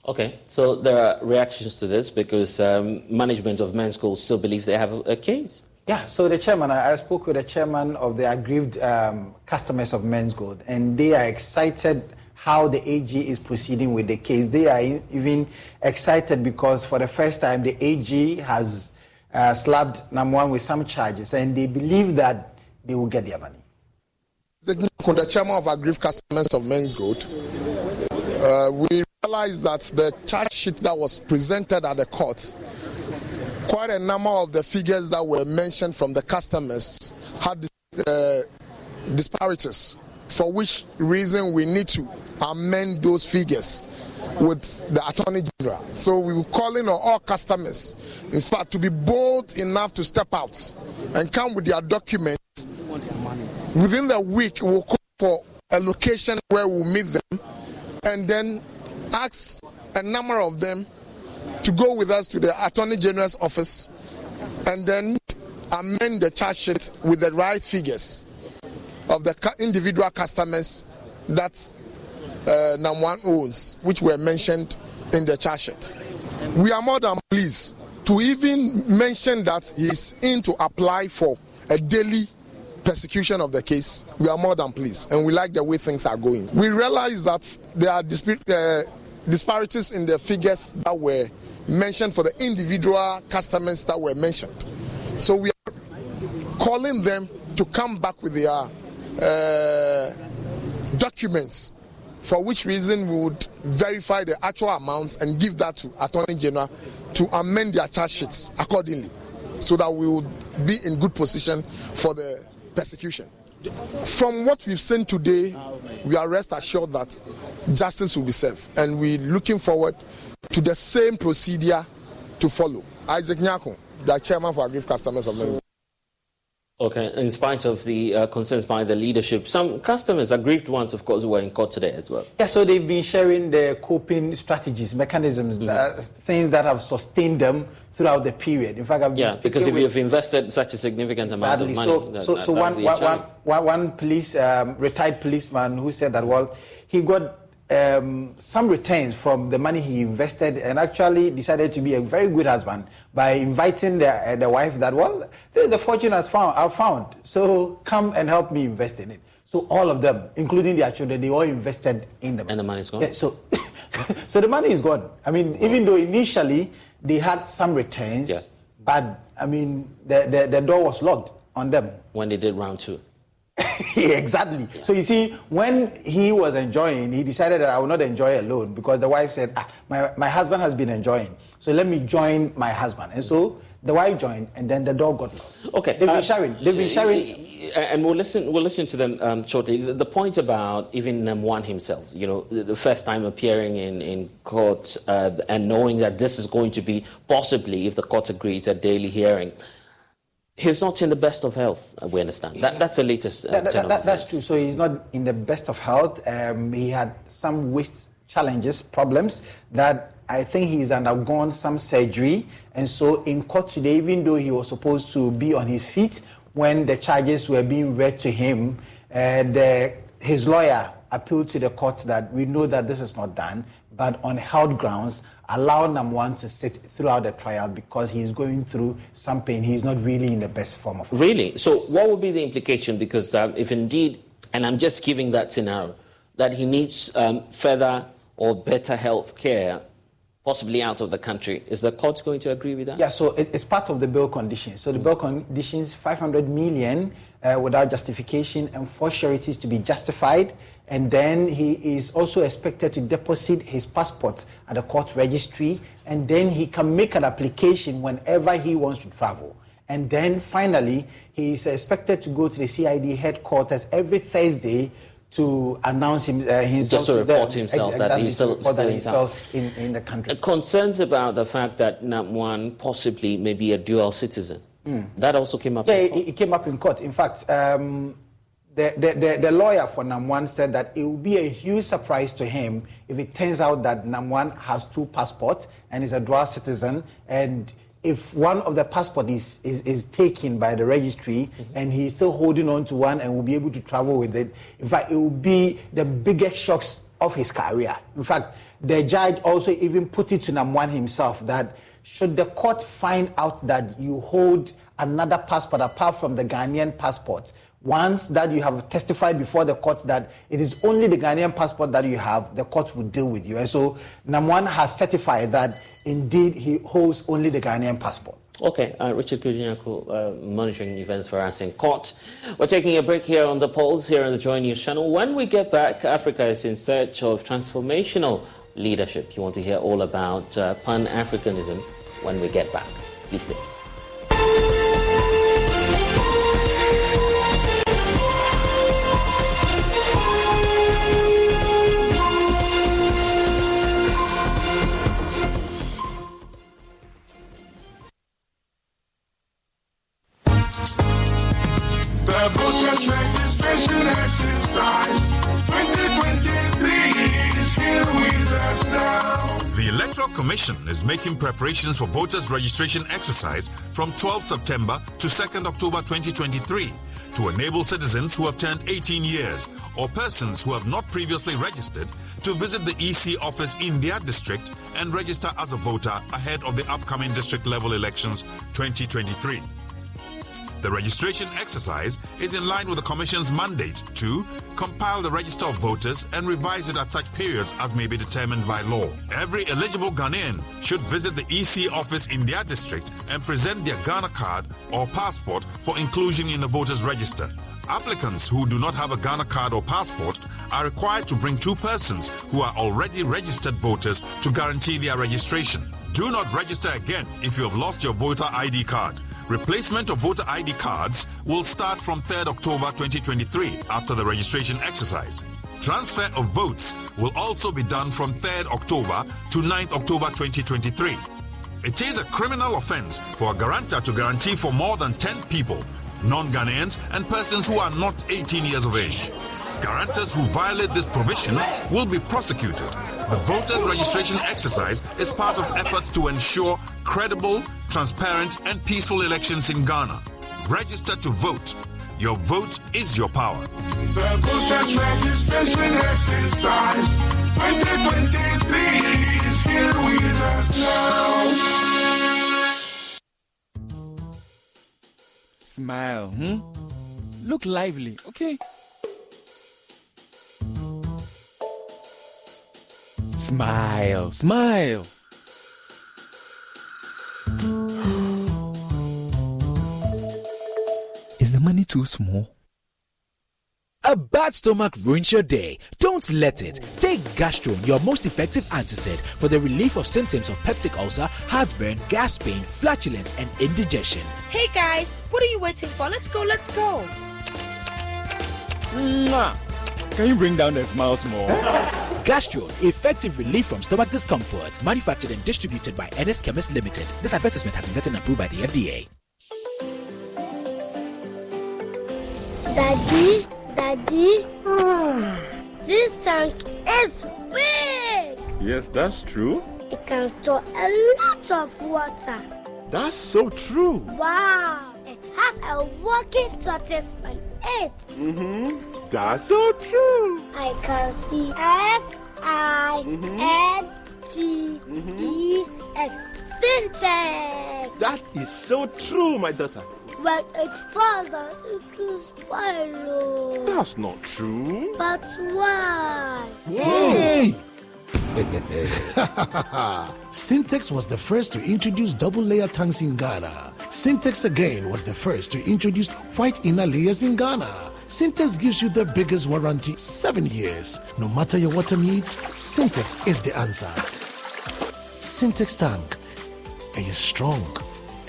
Okay, so there are reactions to this because management of men's school still believe they have a case. Yeah, so the chairman, I spoke with the chairman of the aggrieved customers of Men's Gold, and they are excited how the AG is proceeding with the case. They are even excited because for the first time the AG has slapped Namwan with some charges, and they believe that they will get their money. The chairman of aggrieved customers of Men's Gold, we realized that the charge sheet that was presented at the court, quite a number of the figures that were mentioned from the customers had disparities, for which reason we need to amend those figures with the Attorney General. So we were calling on all customers, in fact, to be bold enough to step out and come with their documents. Within the week, we'll call for a location where we'll meet them and then ask a number of them to go with us to the Attorney General's office and then amend the charge sheet with the right figures of the individual customers that Namwan owns, which were mentioned in the charge sheet. We are more than pleased to even mention that he is in to apply for a daily persecution of the case. We are more than pleased, and we like the way things are going. We realize that there are disparities in the figures that were mentioned for the individual customers that were mentioned. So we are calling them to come back with their documents, for which reason we would verify the actual amounts and give that to Attorney General to amend their charge sheets accordingly, so that we would be in good position for the persecution. From what we've seen today, we are rest assured that justice will be served, and we're looking forward to the same procedure to follow. Isaac Nyako, the chairman for aggrieved customers of Men's. Okay, in spite of the concerns by the leadership, some customers, aggrieved ones, of course, were in court today as well. Yeah, so they've been sharing their coping strategies, mechanisms, things that have sustained them throughout the period. In fact, because if you've invested such a significant amount of money, so one police retired policeman who said that, well, he got some returns from the money he invested, and actually decided to be a very good husband by inviting the wife that, well, there's the fortune I've found, so come and help me invest in it. So all of them, including their children, they all invested in them. And the money's gone? Yeah, so the money is gone. I mean, even though initially they had some returns, but I mean, the door was locked on them. When they did round two. Exactly. Yeah. So you see, when he was enjoying, he decided that I will not enjoy alone, because the wife said, my husband has been enjoying, so let me join my husband. And so the wife joined, and then the door got locked. Okay. They've been sharing. And we'll listen to them shortly. The point about even Namwan himself, you know, the first time appearing in court and knowing that this is going to be possibly, if the court agrees, a daily hearing. He's not in the best of health, we understand. That's the latest. That's true. So he's not in the best of health. He had some waist challenges, problems that I think he's undergone some surgery. And so in court today, even though he was supposed to be on his feet when the charges were being read to him, his lawyer appealed to the court that we know that this is not done, but on health grounds, allow Namwan to sit throughout the trial because he's going through some pain. He's not really in the best form of health. Really? So what would be the implication? Because if indeed, and I'm just giving that scenario, that he needs further or better health care, possibly out of the country. Is the court going to agree with that? Yeah, so it's part of the bill conditions. So the bill conditions 500 million without justification and 4 sureties to be justified. And then he is also expected to deposit his passport at the court registry. And then he can make an application whenever he wants to travel. And then finally, he is expected to go to the CID headquarters every Thursday to announce himself. Just to report himself that he's still in the country. Concerns about the fact that Namwan possibly may be a dual citizen. That also came up in court. It came up in court. In fact, the lawyer for Namwan said that it will be a huge surprise to him if it turns out that Namwan has 2 passports and is a dual citizen, and if one of the passport is taken by the registry and he's still holding on to one and will be able to travel with it, in fact, it will be the biggest shocks of his career. In fact, the judge also even put it to Namwan himself that should the court find out that you hold another passport apart from the Ghanaian passport, once that you have testified before the court that it is only the Ghanaian passport that you have, the court will deal with you. And so Namwan has certified that indeed he holds only the Ghanaian passport. Okay, Richard Kujinyako, monitoring events for us in court. We're taking a break here on the polls here on the Joy News channel. When we get back, Africa is in search of transformational leadership. You want to hear all about Pan-Africanism when we get back. Please stay. The voters registration exercise 2023 is here with us now. The Electoral Commission is making preparations for voters registration exercise from 12 September to 2nd October 2023 to enable citizens who have turned 18 years or persons who have not previously registered to visit the EC office in their district and register as a voter ahead of the upcoming district level elections 2023. The registration exercise is in line with the Commission's mandate to compile the register of voters and revise it at such periods as may be determined by law. Every eligible Ghanaian should visit the EC office in their district and present their Ghana card or passport for inclusion in the voters register. Applicants who do not have a Ghana card or passport are required to bring 2 persons who are already registered voters to guarantee their registration. Do not register again if you have lost your voter ID card. Replacement of voter ID cards will start from 3rd October 2023 after the registration exercise. Transfer of votes will also be done from 3rd October to 9th October 2023. It is a criminal offense for a guarantor to guarantee for more than 10 people, non-Ghanaians and persons who are not 18 years of age. Guarantors who violate this provision will be prosecuted. The voters' registration exercise is part of efforts to ensure credible, transparent, and peaceful elections in Ghana. Register to vote. Your vote is your power. The voters' registration exercise 2023 is here with us now. Smile, Look lively, okay? Smile, smile. Is the money too small? A bad stomach ruins your day. Don't let it. Take Gastron, your most effective antacid for the relief of symptoms of peptic ulcer, heartburn, gas pain, flatulence, and indigestion. Hey guys, what are you waiting for? Let's go, let's go. Mwah. Can you bring down the smiles more? Gastron, effective relief from stomach discomfort. Manufactured and distributed by NS Chemist Limited. This advertisement has been vetted and approved by the FDA. Daddy, this tank is big. Yes, that's true. It can store a lot of water. That's so true. Wow, it has a working tortoise on it. That's so true. I can see Sintex. That is so true, my daughter. When it falls down, it will spoil. Oh. That's not true. But why? Hey! Syntex was the first to introduce double-layer tanks in Ghana. Syntex again was the first to introduce white inner layers in Ghana. Syntex gives you the biggest warranty, 7 years. No matter your water needs, Syntex is the answer. Syntex tank. Are you strong?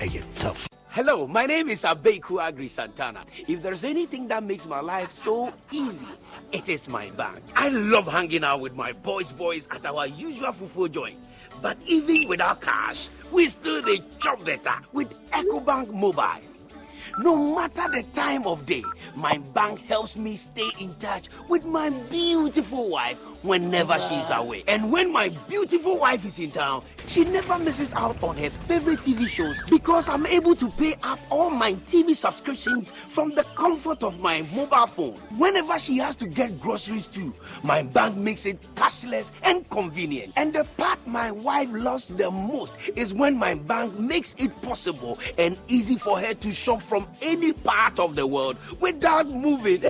Are you tough? Hello, my name is Abeku Agri Santana. If there's anything that makes my life so easy, it is my bank. I love hanging out with my boys at our usual fufu joint. But even without cash, we still dey chop better with EcoBank Mobile. No matter the time of day, my bank helps me stay in touch with my beautiful wife whenever she's away. And when my beautiful wife is in town, she never misses out on her favorite TV shows because I'm able to pay up all my TV subscriptions from the comfort of my mobile phone. Whenever she has to get groceries too, my bank makes it cashless and convenient. And the part my wife loves the most is when my bank makes it possible and easy for her to shop from any part of the world without moving.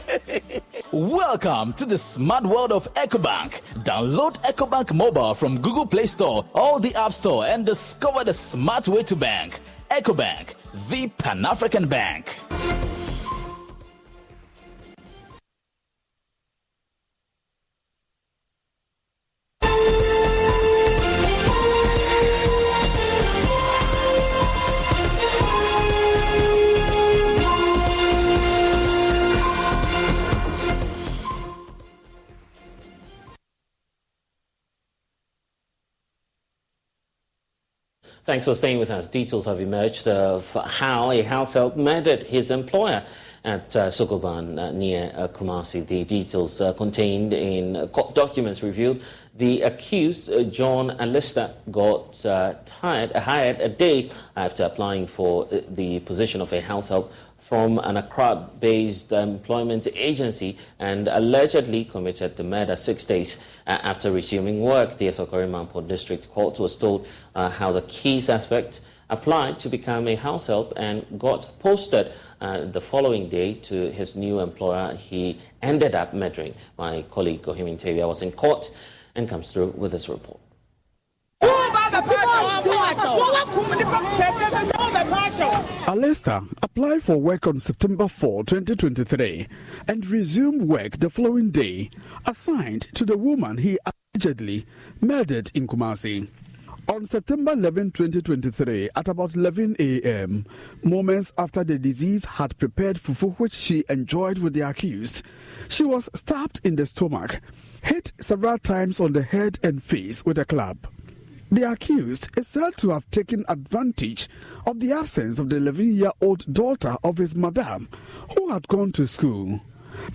Welcome to the smart world of EcoBank. Download EcoBank Mobile from Google Play Store or the App Store and discover the smart way to bank. EcoBank, the Pan-African Bank. Thanks for staying with us. Details have emerged of how a house help murdered his employer at Sokoban near Kumasi. The details contained in court documents revealed the accused, John Alistair, got hired a day after applying for the position of a house help from an Accra-based employment agency and allegedly committed the murder 6 days after resuming work. The Sokoban District Court was told how the key suspect applied to become a house help and got posted the following day to his new employer. He ended up murdering. My colleague Gohimin Tavia was in court and comes through with this report. Alistair applied for work on September 4, 2023 and resumed work the following day, assigned to the woman he allegedly murdered in Kumasi. On September 11, 2023, at about 11 a.m., moments after the deceased had prepared fufu which she enjoyed with the accused, she was stabbed in the stomach, hit several times on the head and face with a club. The accused is said to have taken advantage of the absence of the 11-year-old daughter of his madam, who had gone to school.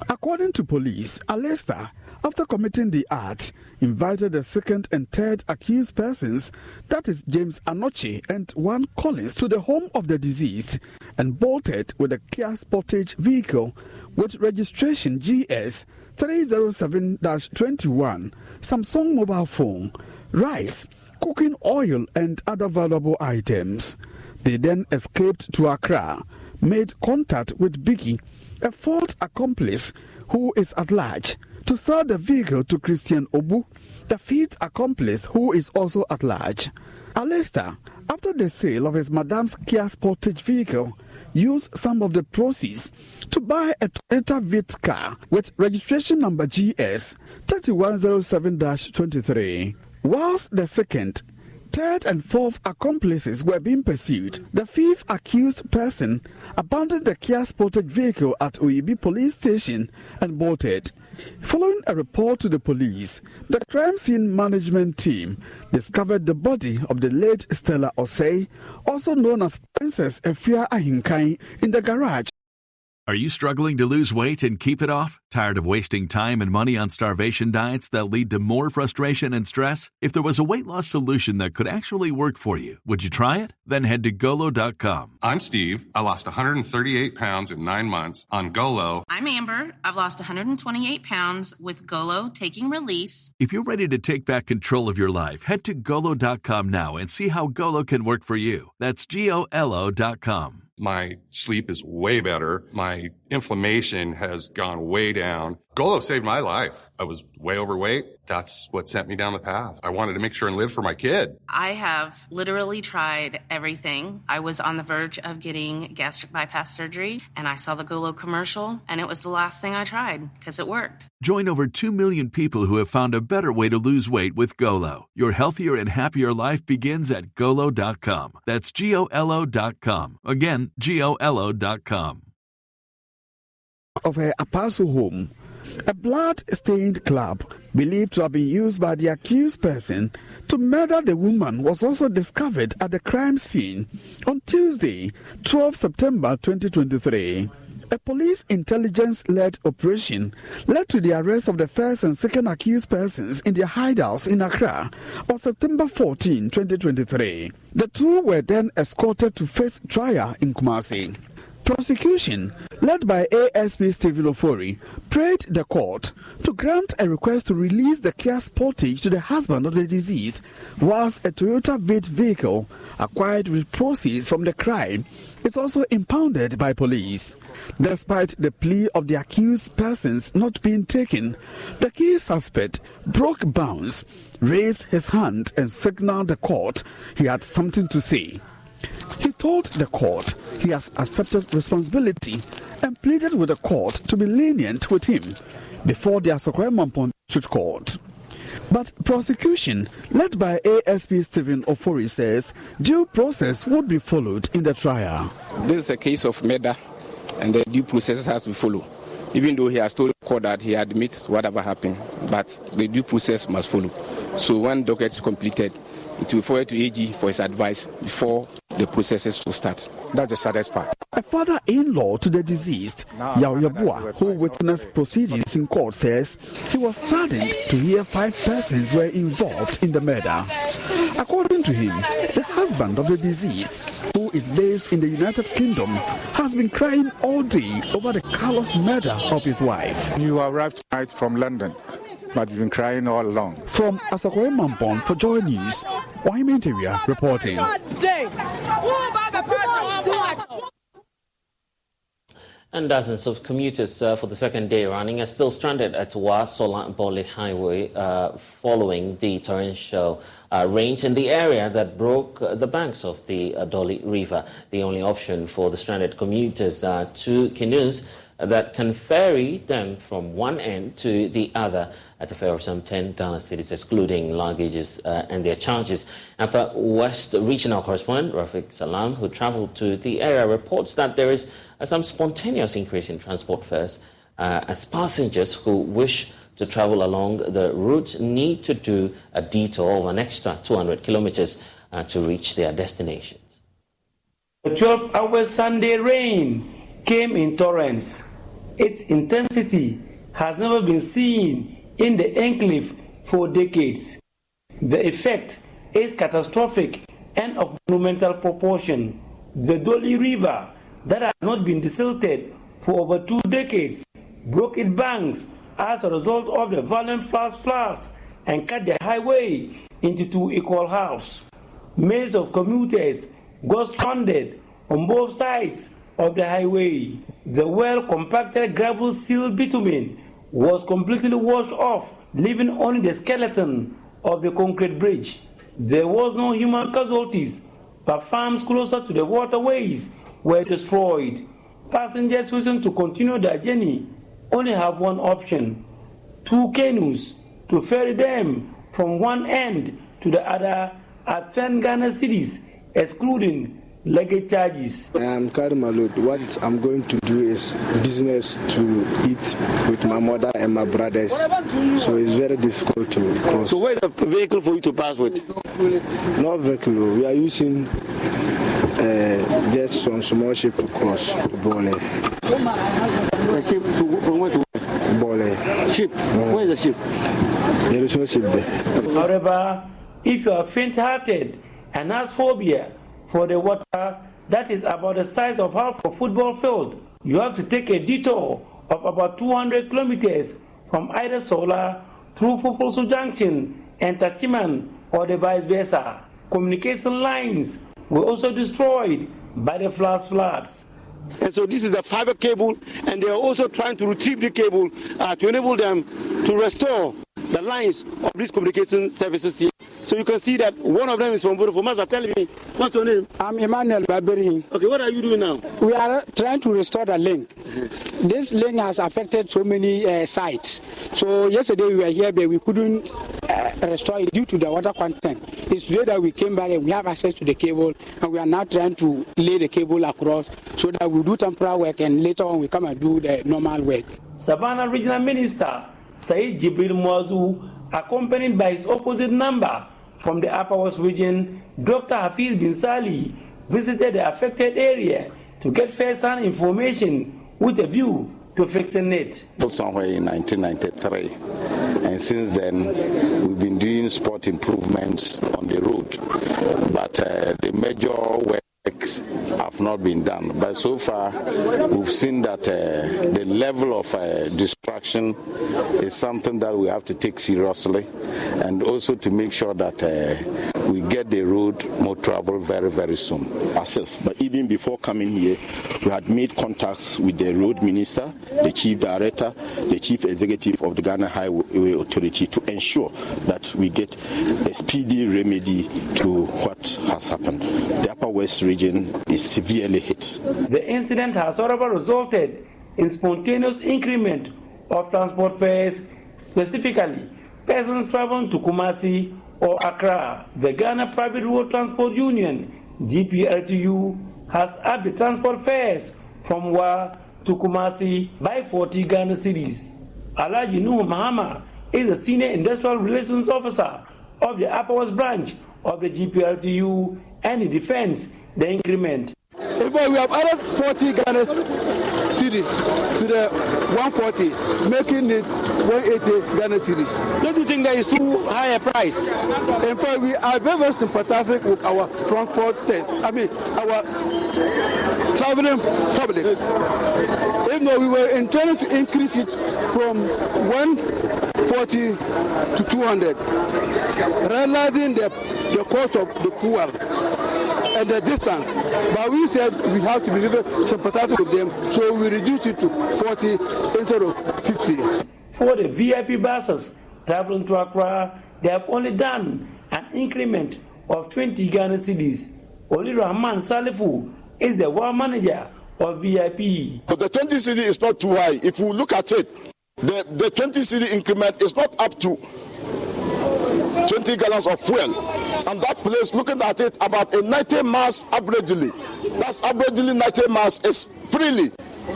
According to police, Alistair, after committing the act, invited the second and third accused persons, that is James Anoche and Juan Collins, to the home of the deceased and bolted with a Kia Sportage vehicle with registration GS 307-21, Samsung mobile phone, rice, cooking oil and other valuable items. They then escaped to Accra, made contact with Biggie, a fourth accomplice who is at large, to sell the vehicle to Christian Obu, the fifth accomplice who is also at large. Alistair, after the sale of his madam's Kia Sportage vehicle, used some of the proceeds to buy a Toyota Vitz car with registration number GS 3107-23. Whilst the second, third and fourth accomplices were being pursued, the fifth accused person abandoned the Kia Sportage vehicle at Oyibi police station and bolted. Following a report to the police, the crime scene management team discovered the body of the late Stella Osei, also known as Princess Efia Ahinkai, in the garage. Are you struggling to lose weight and keep it off? Tired of wasting time and money on starvation diets that lead to more frustration and stress? If there was a weight loss solution that could actually work for you, would you try it? Then head to Golo.com. I'm Steve. I lost 138 pounds in 9 months on Golo. I'm Amber. I've lost 128 pounds with Golo Taking Release. If you're ready to take back control of your life, head to Golo.com now and see how Golo can work for you. That's Golo.com. My sleep is way better. My inflammation has gone way down. Golo saved my life. I was way overweight. That's what sent me down the path. I wanted to make sure and live for my kid. I have literally tried everything. I was on the verge of getting gastric bypass surgery, and I saw the Golo commercial, and it was the last thing I tried because it worked. Join over 2 million people who have found a better way to lose weight with Golo. Your healthier and happier life begins at Golo.com. That's GOLO.com. Again, GOLO.com. Of her Apostle home, a blood-stained club believed to have been used by the accused person to murder the woman was also discovered at the crime scene on Tuesday, 12 September 2023. A police intelligence-led operation led to the arrest of the first and second accused persons in their hideouts in Accra on September 14, 2023. The two were then escorted to face trial in Kumasi. Prosecution, led by ASP Stephen Ofori, prayed the court to grant a request to release the care sportage to the husband of the deceased, whilst a Toyota Vid vehicle acquired with proceeds from the crime is also impounded by police. Despite the plea of the accused persons not being taken, the key suspect broke bounds, raised his hand and signaled the court he had something to say. He told the court he has accepted responsibility and pleaded with the court to be lenient with him before the Sokoban Murder Court. But prosecution, led by ASP Stephen Ofori, says due process would be followed in the trial. This is a case of murder, and the due process has to follow. Even though he has told the court that he admits whatever happened, but the due process must follow. So when docket is completed, it will forward to AG for his advice before the processes will start. That's the saddest part. A father-in-law to the deceased, Yao Yabua, who witnessed proceedings in court, says he was saddened to hear 5 persons were involved in the murder. According to him, the husband of the deceased, who is based in the United Kingdom, has been crying all day over the callous murder of his wife. You arrived tonight from London, but you've been crying all along. From Sokoban Murder for Joy News, Wahime Interior reporting. And dozens of commuters for the second day running are still stranded at Sola Bole Highway following the torrential rains in the area that broke the banks of the Dolly River. The only option for the stranded commuters are 2 canoes that can ferry them from one end to the other at a fare of some 10 Ghana cedis, excluding luggages and their charges. Upper West Regional Correspondent Rafiq Salam, who travelled to the area, reports that there is some spontaneous increase in transport fares as passengers who wish to travel along the route need to do a detour of an extra 200 kilometers to reach their destinations. The 12-hour Sunday rain came in torrents. Its intensity has never been seen in the enclave for decades. The effect is catastrophic and of monumental proportion. The Dolly River, that has not been desilted for over 2 decades, broke its banks as a result of the violent floods and cut the highway into 2 equal halves. Millions of commuters got stranded on both sides of the highway. The well-compacted gravel-sealed bitumen was completely washed off, leaving only the skeleton of the concrete bridge. There was no human casualties, but farms closer to the waterways were destroyed. Passengers wishing to continue their journey only have one option: 2 canoes to ferry them from one end to the other at 10 Ghana cedis, excluding luggage charges. I'm carrying my load. What I'm going to do is business to eat with my mother and my brothers. So it's very difficult to cross. So where's the vehicle for you to pass with? No vehicle. We are using just some small ship to cross to Bole. A ship from where to where? Bole. Ship? Where's the ship? There is no ship there. However, if you are faint-hearted and have phobia for the water that is about the size of half a football field, you have to take a detour of about 200 kilometers from either Sola through Fufusu Junction and Tachiman or the vice versa. Communication lines were also destroyed by the floods. And so this is the fiber cable, and they are also trying to retrieve the cable to enable them to restore the lines of these communication services here. So you can see that one of them is from Maza. Tell me, what's your name? I'm Emmanuel Baberi. Okay, what are you doing now? We are trying to restore the link. This link has affected so many sites. So yesterday we were here, but we couldn't restore it due to the water content. It's today that we came back and we have access to the cable, and we are now trying to lay the cable across so that we do temporary work and later on we come and do the normal work. Savannah Regional Minister Said Jibril Mwazu, accompanied by his opposite number from the Upper West region, Dr. Hafiz Bin Sali, visited the affected area to get first-hand information with a view to fixing it. Somewhere in 1993, and since then we've been doing spot improvements on the road, but the major works have not been done. But so far we've seen that the level of destruction is something that we have to take seriously, and also to make sure that we get the road more travel very, very soon. Ourselves, but even before coming here, we had made contacts with the road minister, the chief director, the chief executive of the Ghana Highway Authority to ensure that we get a speedy remedy to what has happened. The Upper West region is severely hit. The incident has however resulted in spontaneous increment of transport fares, specifically persons traveling to Kumasi or Accra. The Ghana Private Road Transport Union, GPLTU, has upped the transport fares from Wa to Kumasi by 40 Ghana cedis. Alaji Nuhu Mahama is the Senior Industrial Relations Officer of the Upper West branch of the GPLTU, and he defends the increment. In fact, we have added 40 Ghana cedis to the 140, making it 180 Ghana cedis. Don't you think that is too high a price? In fact, we are very, very sympathetic with our transport, our traveling public. Even though we were intending to increase it from 140 to 200, realizing the cost of the fuel and the distance. But we said we have to be very sympathetic with them, so we reduced it to 40 instead of 50. For the VIP buses traveling to Accra, they have only done an increment of 20 Ghana cedis. Oli Rahman Salifu is the one manager of VIP. But the 20 cedi is not too high. If you look at it, the 20 cedi increment is not up to 20 gallons of fuel. And that place, looking at it, about a 90 miles averagely. That's averagely 90 miles is freely.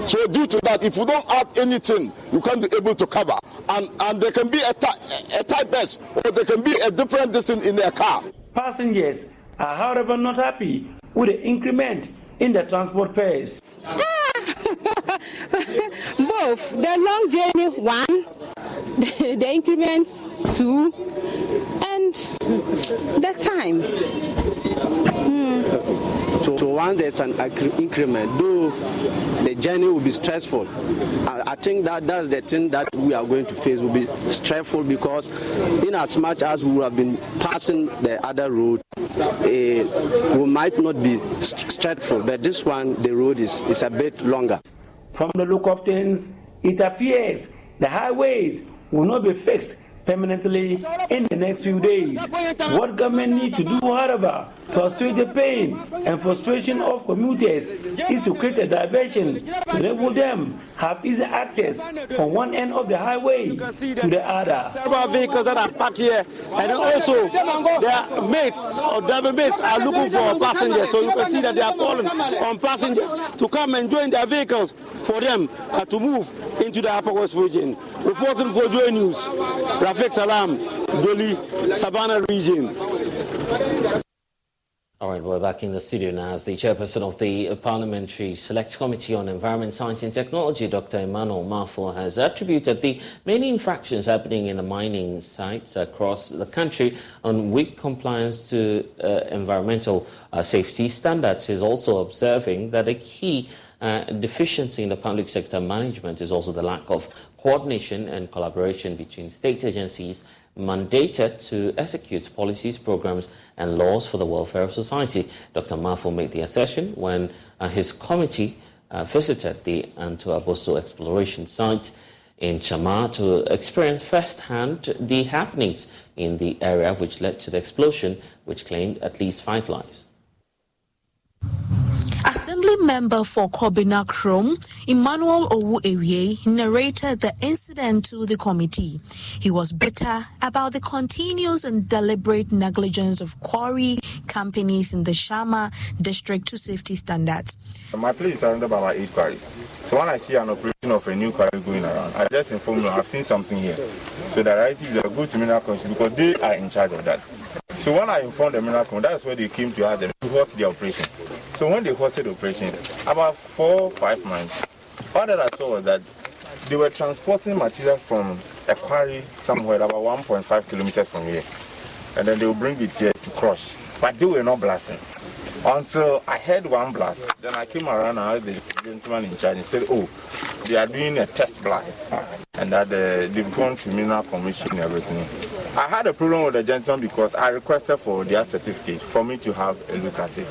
So due to that, if you don't add anything, you can't be able to cover. And there can be a type S, or there can be a different distance in their car. Passengers are, however, not happy with the increment in the transport fares. Both. The long journey, 1, the increments, 2, and the time. So once there's an increment, though the journey will be stressful, I think that's the thing that we are going to face will be stressful, because in as much as we have been passing the other road, we might not be stressful, but this one, the road is a bit longer. From the look of things, it appears the highways will not be fixed permanently in the next few days. What government need to do, however, to assuage the pain and frustration of commuters is to create a diversion to enable them have easy access from one end of the highway to the other. Several vehicles that are parked here, and also their mates or double mates are looking for passengers. So you can see that they are calling on passengers to come and join their vehicles for them to move into the Upper West region. Reporting for Joy News, Rafiq Salam, Doli, Savannah region. All right, we're back in the studio now as the chairperson of the Parliamentary Select Committee on Environment, Science and Technology, Dr. Emmanuel Mafo, has attributed the many infractions happening in the mining sites across the country on weak compliance to environmental safety standards. He's also observing that a key deficiency in the public sector management is also the lack of coordination and collaboration between state agencies mandated to execute policies, programs and laws for the welfare of society. Dr. Mafo made the assertion when his committee visited the Anto Aboso exploration site in Chama to experience firsthand the happenings in the area which led to the explosion, which claimed at least 5 lives. Assembly member for Kobina Krom, Emmanuel Owu-Ewie, narrated the incident to the committee. He was bitter about the continuous and deliberate negligence of quarry companies in the Shama district to safety standards. My place is surrounded by my 8 quarries. So when I see an operation of a new quarry going around, I just inform them I've seen something here. So that I think they'll go to Mineral Commission because they are in charge of that. So when I informed the Mineral Commission, that's where they came to ask them to halt the operation. So when they halted the operation, about 4 or 5 months, all that I saw was that they were transporting material from a quarry somewhere about 1.5 kilometers from here. And then they will bring it here to crush. But they were not blasting. Until I heard one blast. Then I came around and asked the gentleman in charge and said, oh, they are doing a test blast. And that they've gone to Mineral Commission and everything. I had a problem with the gentleman because I requested for their certificate for me to have a look at it.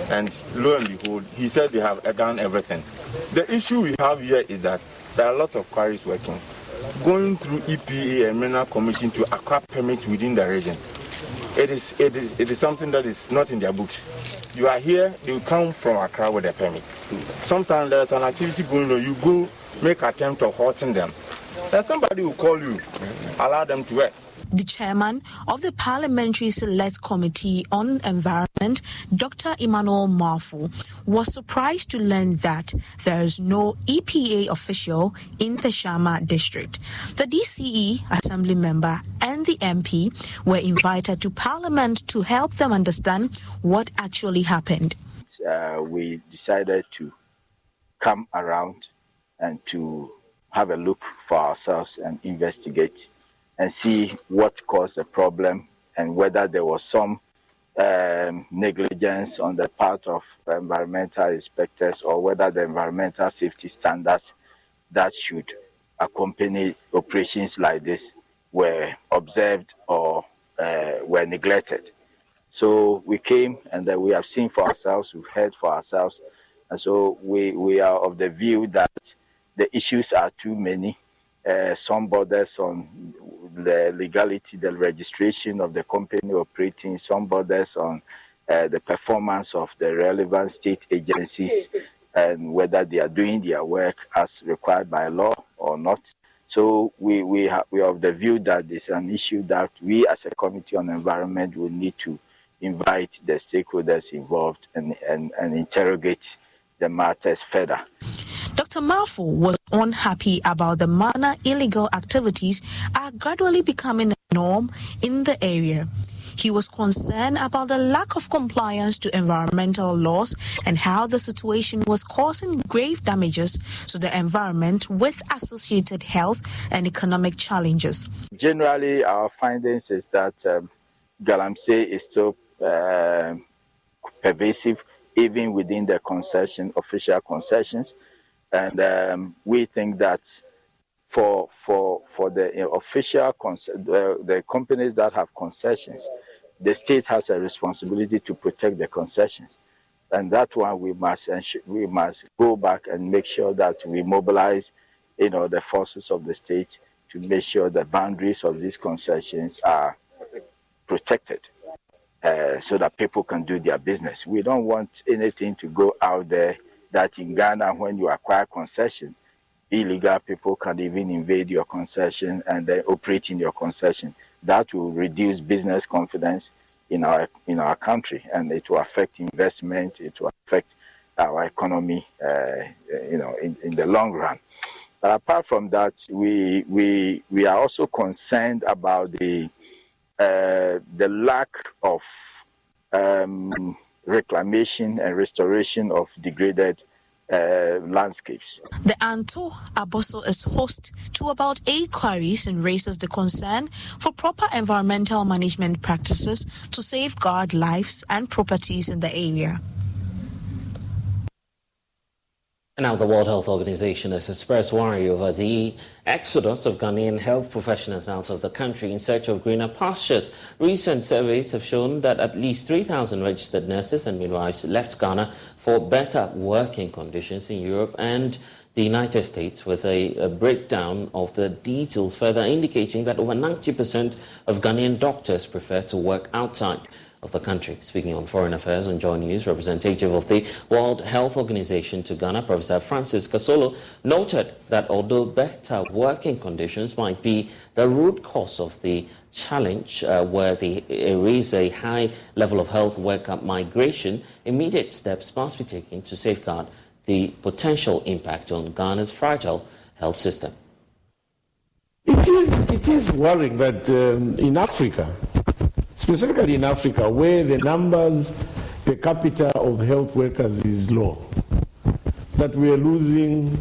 And lo and behold, he said they have done everything. The issue we have here is that there are a lot of quarries working, going through EPA and Mineral Commission to acquire permits within the region. It is something that is not in their books. You are here, you come from Accra with a permit. Sometimes there's an activity going on, you go make attempt of halting them. Then somebody will call you, allow them to work. The chairman of the Parliamentary Select Committee on Environment, Dr. Emmanuel Mafo, was surprised to learn that there is no EPA official in the Shama district. The DCE Assembly member and the MP were invited to Parliament to help them understand what actually happened. We decided to come around and to have a look for ourselves and investigate and see what caused the problem and whether there was some negligence on the part of environmental inspectors or whether the environmental safety standards that should accompany operations like this were observed or were neglected. So we came and we have seen for ourselves, we've heard for ourselves, and so we are of the view that the issues are too many. Some borders on the legality, the registration of the company operating, some borders on the performance of the relevant state agencies and whether they are doing their work as required by law or not. So we are of the view that it's an issue that we as a Committee on Environment will need to invite the stakeholders involved and interrogate the matters further. Dr. Mafo was unhappy about the manner illegal activities are gradually becoming a norm in the area. He was concerned about the lack of compliance to environmental laws and how the situation was causing grave damages to the environment with associated health and economic challenges. Generally, our findings is that galamsey is still pervasive even within the official concessions. And we think that for the official the companies that have concessions, the state has a responsibility to protect the concessions, and that one we must go back and make sure that we mobilize, the forces of the state to make sure the boundaries of these concessions are protected, so that people can do their business. We don't want anything to go out there that in Ghana, when you acquire concession, illegal people can even invade your concession and then operate in your concession. That will reduce business confidence in our country, and it will affect investment. It will affect our economy, in the long run. But apart from that, we are also concerned about the lack of reclamation and restoration of degraded landscapes. The Anto Aboso is host to about 8 quarries and raises the concern for proper environmental management practices to safeguard lives and properties in the area. Now, the World Health Organization has expressed worry over the exodus of Ghanaian health professionals out of the country in search of greener pastures. Recent surveys have shown that at least 3,000 registered nurses and midwives left Ghana for better working conditions in Europe and the United States, with a breakdown of the details further indicating that over 90% of Ghanaian doctors prefer to work outside of the country. Speaking on foreign affairs on Joy News, representative of the World Health Organization to Ghana, Professor Francis Kasolo, noted that although better working conditions might be the root cause of the challenge where there is a high level of health worker migration, immediate steps must be taken to safeguard the potential impact on Ghana's fragile health system. It is worrying that in Africa, specifically in Africa, where the numbers per capita of health workers is low, that we are losing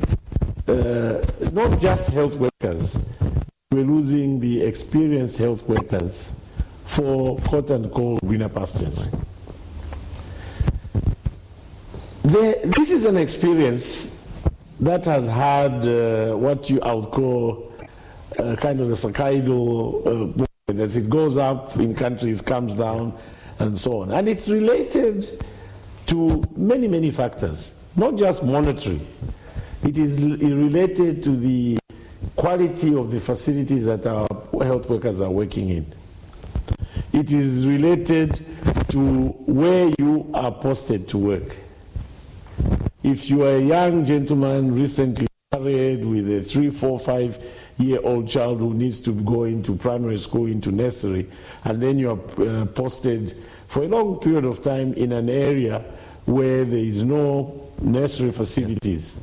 not just health workers, we're losing the experienced health workers for quote-unquote greener pastures. This is an experience that has had what I would call kind of a circadial as it goes up in countries, comes down, and so on. And it's related to many, many factors, not just monetary. It is related to the quality of the facilities that our health workers are working in. It is related to where you are posted to work. If you are a young gentleman recently married with a 3, 4, 5-year-old child who needs to go into primary school, into nursery, and then you are posted for a long period of time in an area where there is no nursery facilities,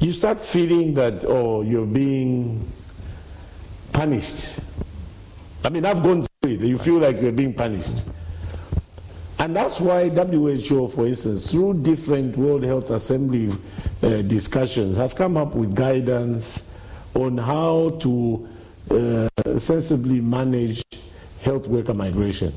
you start feeling that, oh, you're being punished. I mean, I've gone through it. You feel like you're being punished. And that's why WHO, for instance, through different World Health Assembly discussions, has come up with guidance on how to sensibly manage health worker migration,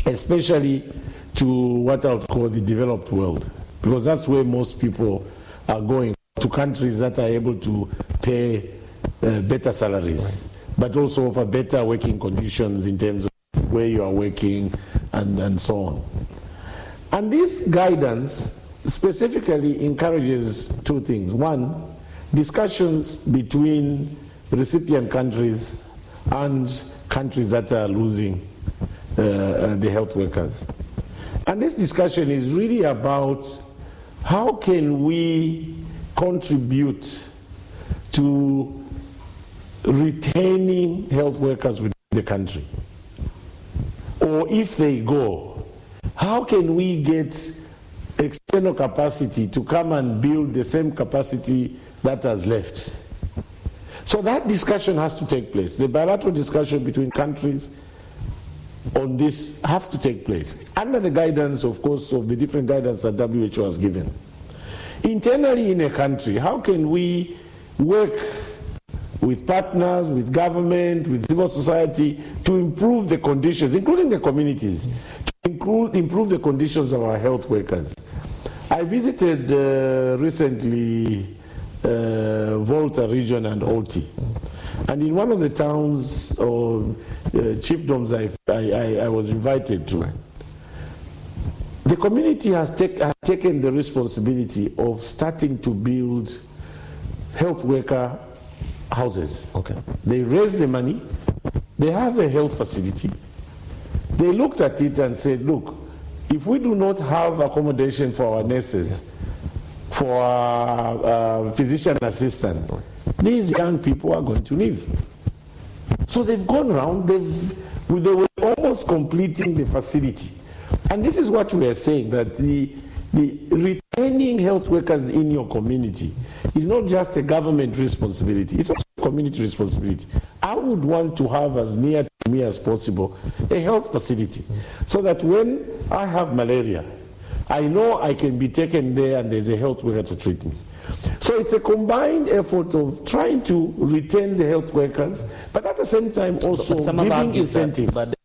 especially to what I would call the developed world, because that's where most people are going, to countries that are able to pay better salaries, but also offer better working conditions in terms of where you are working and so on. And this guidance specifically encourages two things. One, discussions between recipient countries and countries that are losing the health workers. And this discussion is really about how can we contribute to retaining health workers within the country. Or if they go, how can we get external capacity to come and build the same capacity that has left? So that discussion has to take place. The bilateral discussion between countries on this have to take place, under the guidance, of course, of the different guidance that WHO has given. Internally in a country, how can we work with partners, with government, with civil society, to improve the conditions, including the communities, to improve the conditions of our health workers. I visited recently Volta region and Oti, and in one of the towns or chiefdoms I was invited to, the community has taken the responsibility of starting to build health worker houses. Okay. They raised the money, they have a health facility. They looked at it and said, look, if we do not have accommodation for our nurses, for our physician assistant, these young people are going to leave. So they've gone around, they were almost completing the facility. And this is what we are saying, that the retaining health workers in your community is not just a government responsibility, it's also a community responsibility. I would want to have as near to me as possible a health facility, so that when I have malaria, I know I can be taken there and there's a health worker to treat me. So it's a combined effort of trying to retain the health workers, but at the same time also giving incentives.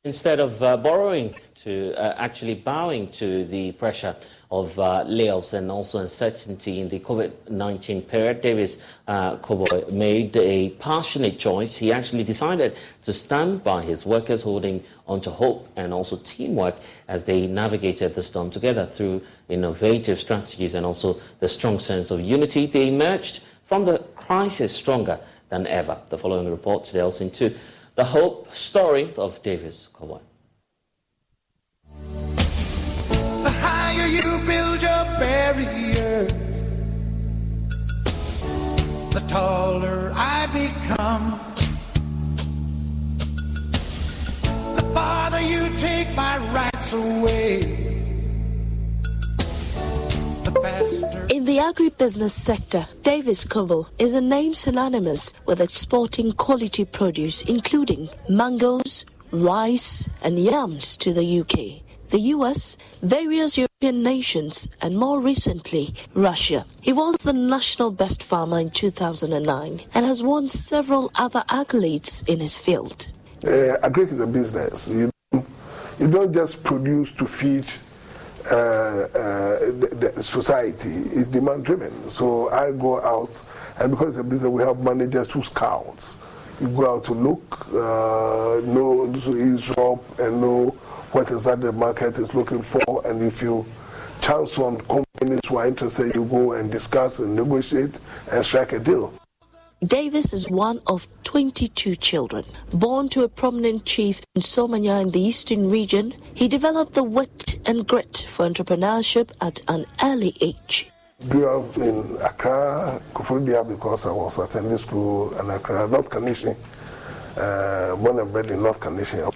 instead of borrowing to actually bowing to the pressure of layoffs and also uncertainty in the COVID-19 period, Davis Koboy made a passionate choice. He actually decided to stand by his workers, holding onto hope and also teamwork as they navigated the storm together. Through innovative strategies and also the strong sense of unity, they emerged from the crisis stronger than ever. The following report delves into the hope story of Davis Koboy. The higher you build your barriers, the taller I become. The farther you take my rights away, the faster. In the agribusiness sector, Davis Koboy is a name synonymous with exporting quality produce, including mangoes, rice, and yams to the UK, the US, various European nations, and more recently, Russia. He was the national best farmer in 2009 and has won several other accolades in his field. Agric is a business. You don't just produce to feed the society. It's demand driven. So I go out, and because it's a business, we have managers who scout. You go out to look, know, to eavesdrop, and know what exactly the market is looking for. And if you chance on companies who are interested, you go and discuss and negotiate and strike a deal. Davis is one of 22 children. Born to a prominent chief in Somanya in the eastern region, he developed the wit and grit for entrepreneurship at an early age. Grew up in Accra, Koforidua, because I was attending school in Accra, North Kaneshie, born and bred in North Kaneshie.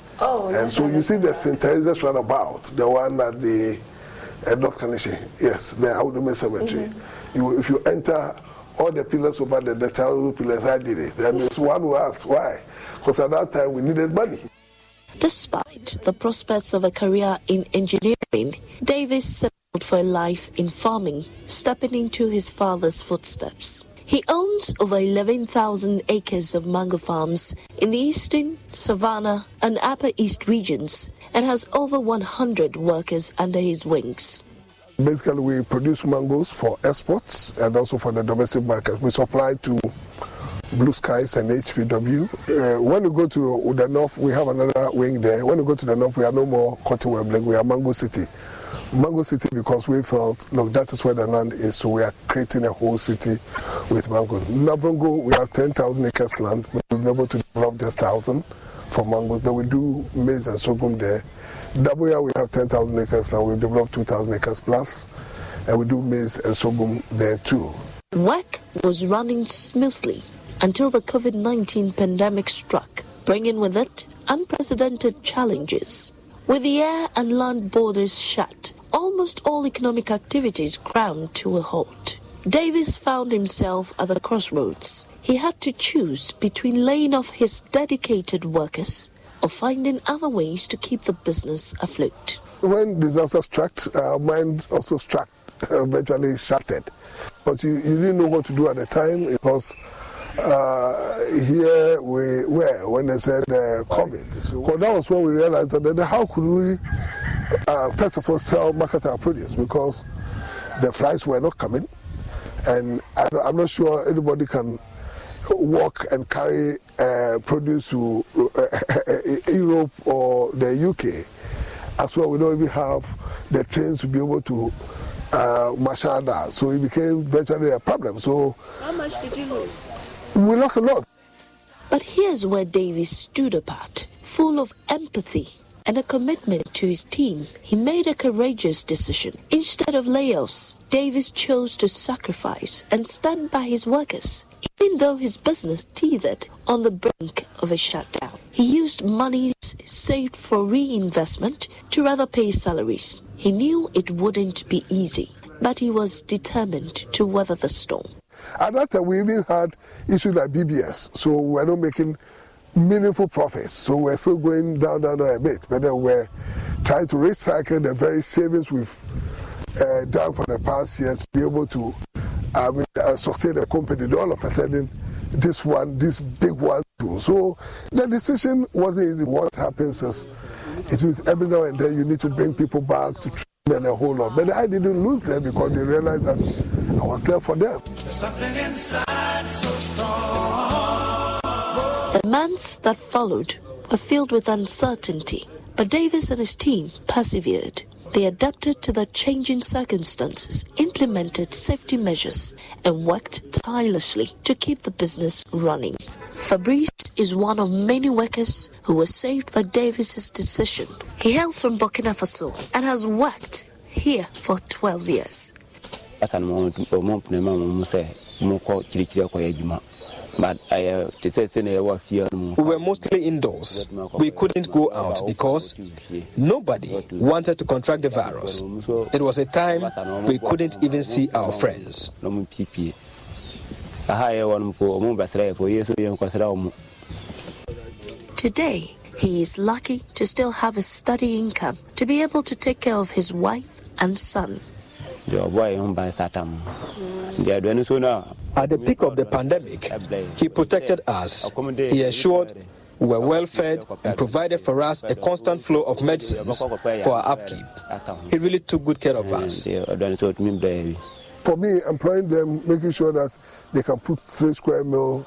And so you see the St. Teresa's roundabout, the one at the North Kaneshie, yes, the Audome Cemetery. If you enter all the pillars over the tower pillars, I did it. And there's one who asked why. Because at that time we needed money. Despite the prospects of a career in engineering, Davis settled for a life in farming, stepping into his father's footsteps. He owns over 11,000 acres of mango farms in the eastern, Savannah, and Upper East regions and has over 100 workers under his wings. Basically, we produce mangoes for exports and also for the domestic market. We supply to Blue Skies and HPW. When you go to the north, we have another wing there. When you go to the north, we are no more Cotton Webbling, we are Mango City. Mango City because we felt, look, that is where the land is, so we are creating a whole city with mangoes. In Navrongo, we have 10,000 acres land, but we've been able to develop just 1,000 for mangoes, but we do maize and sorghum there. Daboya, we have 10,000 acres now, we've developed 2,000 acres plus, and we do maize and sorghum there too. Work was running smoothly until the COVID-19 pandemic struck, bringing with it unprecedented challenges. With the air and land borders shut, almost all economic activities ground to a halt. Davis found himself at the crossroads. He had to choose between laying off his dedicated workers or finding other ways to keep the business afloat. When disaster struck, our mind also struck, eventually shattered. But you didn't know what to do at the time because here we were when they said COVID. So that was when we realized that how could we, first of all, market our produce because the flights were not coming. And I'm not sure anybody can walk and carry produce to Europe or the UK. As well, we don't even have the trains to be able to marshal that. So it became virtually a problem. So how much did you lose? We lost a lot. But here's where Davis stood apart, full of empathy and a commitment to his team. He made a courageous decision. Instead of layoffs, Davis chose to sacrifice and stand by his workers. Even though his business teetered on the brink of a shutdown, he used money saved for reinvestment to rather pay salaries. He knew it wouldn't be easy, but he was determined to weather the storm. At that time, we even had issues like BBS, so we were not making meaningful profits. So we're still going down a bit, but then we're trying to recycle the very savings we've done for the past years to be able to sustain the company. All of a sudden, this big one too. So the decision wasn't easy. What happens is It means every now and then you need to bring people back to train and a whole lot. But I didn't lose them because they realized that I was there for them. Something inside so strong. The months that followed were filled with uncertainty, but Davis and his team persevered. They adapted to the changing circumstances, implemented safety measures, and worked tirelessly to keep the business running. Fabrice is one of many workers who were saved by Davis's decision. He hails from Burkina Faso and has worked here for 12 years. We were mostly indoors. We couldn't go out because nobody wanted to contract the virus. It was a time we couldn't even see our friends. Today, he is lucky to still have a steady income to be able to take care of his wife and son. At the peak of the pandemic, he protected us. He ensured we were well fed and provided for us a constant flow of medicines for our upkeep. He really took good care of us. For me, employing them, making sure that they can put 3 square meals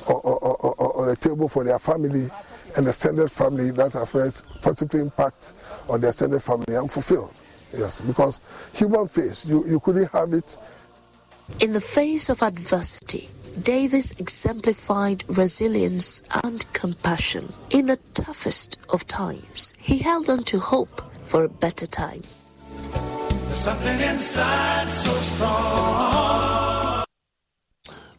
on a table for their family and extended family, that affects positive impact on the extended family, I'm fulfilled. Yes, because human face, you couldn't have it. In the face of adversity, Davis exemplified resilience and compassion. In the toughest of times, he held on to hope for a better time. There's something inside so strong.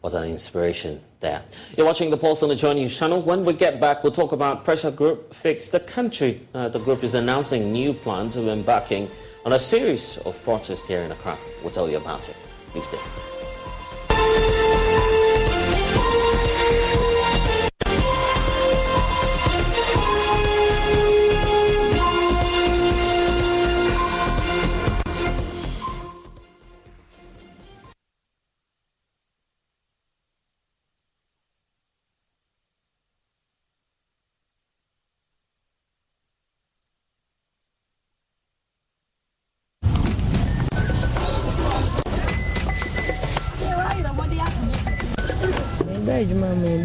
What an inspiration there. You're watching the Pulse on the Joy News channel. When we get back, we'll talk about Pressure Group Fix the Country. The group is announcing a new plan to embarking on a series of protests here in Accra. We'll tell you about it. Please stay.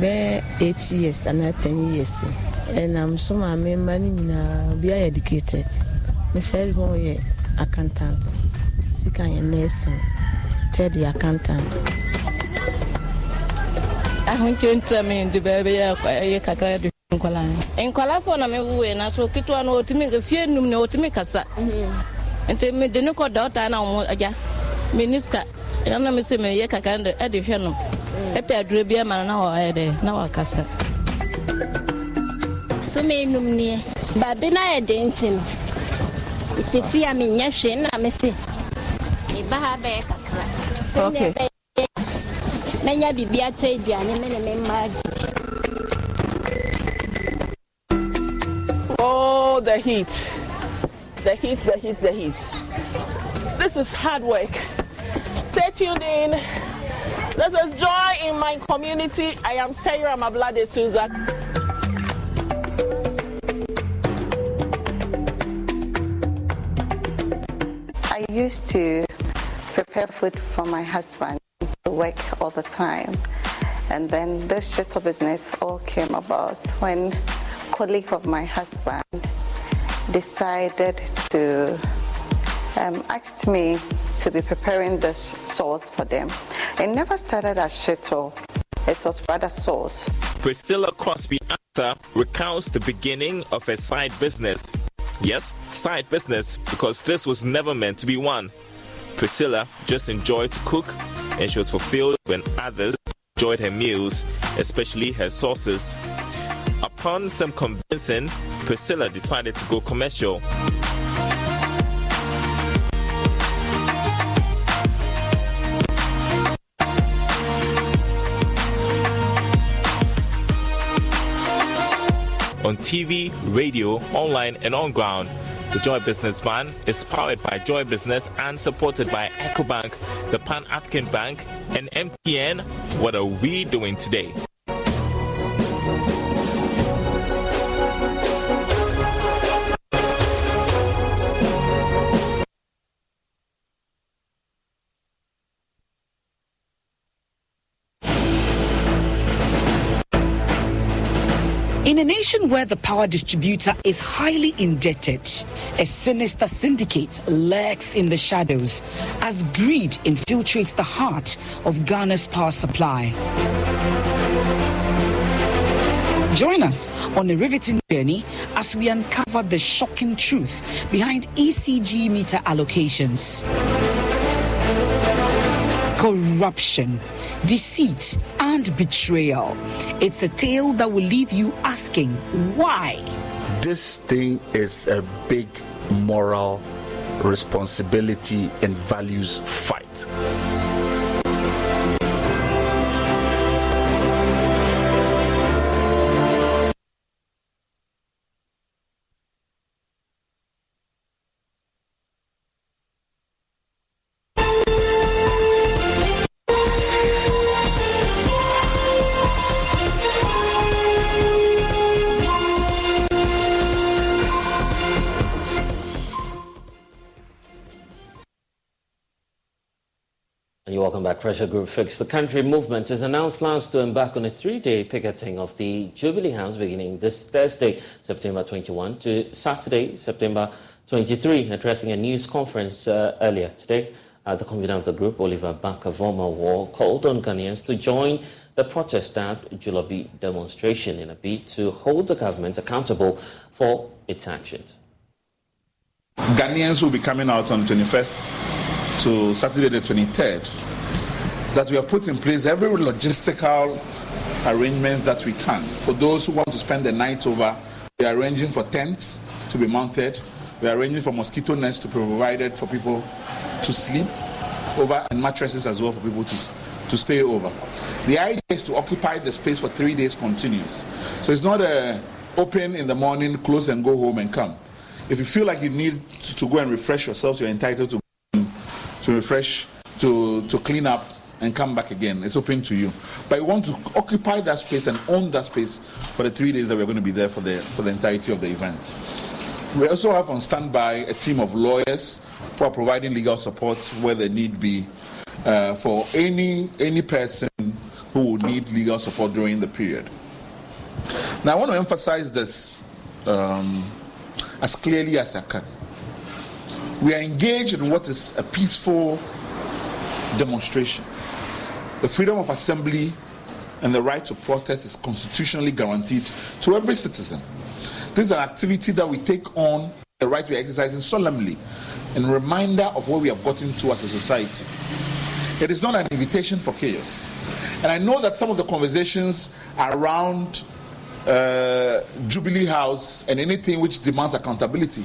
Be 8 years and 10 years, and I'm so my money be educated. My first boy accountant, second nursing, third accountant. I want to enter me in the baby. I can't do in Colafona. Me when I saw Kito and to make a few no to make us that. And tell me the no daughter and I'm Minister. I don't miss me. I can't edition. Epi adrobia man na wa ede na wa kasa. So me numnie babe na ede ntin. Iti fi am nya hwe na me se. E ba ha be kakra. Okay. Menya bibia tradia ne me maji. Oh, the heat. The heat. This is hard work. Stay tuned in. This is joy in my community. I am Sarah Mablade Souza. I used to prepare food for my husband to work all the time. And then this shuttle business all came about when a colleague of my husband decided to asked me to be preparing this sauce for them. It never started as shuttle. It was rather sauce. Priscilla Crosby Arthur recounts the beginning of her side business. Yes, side business, because this was never meant to be one. Priscilla just enjoyed to cook, and she was fulfilled when others enjoyed her meals, especially her sauces. Upon some convincing, Priscilla decided to go commercial. On TV, radio, online, and on ground, the Joy Business Van is powered by Joy Business and supported by EcoBank, the Pan-African Bank, and MTN. What are we doing today? In a nation where the power distributor is highly indebted, a sinister syndicate lurks in the shadows as greed infiltrates the heart of Ghana's power supply. Join us on a riveting journey as we uncover the shocking truth behind ECG meter allocations. Corruption, deceit, and betrayal. It's a tale that will leave you asking why. This thing is a big moral responsibility and values fight. Welcome back. Pressure Group Fix the Country movement has announced plans to embark on a 3-day picketing of the Jubilee House beginning this Thursday, September 21 to Saturday, September 23. Addressing a news conference earlier today, the convener of the group, Oliver Bakavoma, called on Ghanaians to join the protest-dubbed Julabi demonstration in a bid to hold the government accountable for its actions. Ghanaians will be coming out on the 21st to Saturday the 23rd, that we have put in place every logistical arrangements that we can. For those who want to spend the night over, we are arranging for tents to be mounted. We are arranging for mosquito nets to be provided for people to sleep over, and mattresses as well for people to stay over. The idea is to occupy the space for 3 days continuous. So it's not open in the morning, close and go home and come. If you feel like you need to go and refresh yourselves, you're entitled to refresh, to clean up and come back again. It's open to you. But we want to occupy that space and own that space for the 3 days that we're going to be there for the entirety of the event. We also have on standby a team of lawyers who are providing legal support where the need be for any person who would need legal support during the period. Now I want to emphasize this as clearly as I can. We are engaged in what is a peaceful demonstration. The freedom of assembly and the right to protest is constitutionally guaranteed to every citizen. This is an activity that we take on, the right we are exercising solemnly, and reminder of where we have gotten to as a society. It is not an invitation for chaos. And I know that some of the conversations around Jubilee House and anything which demands accountability,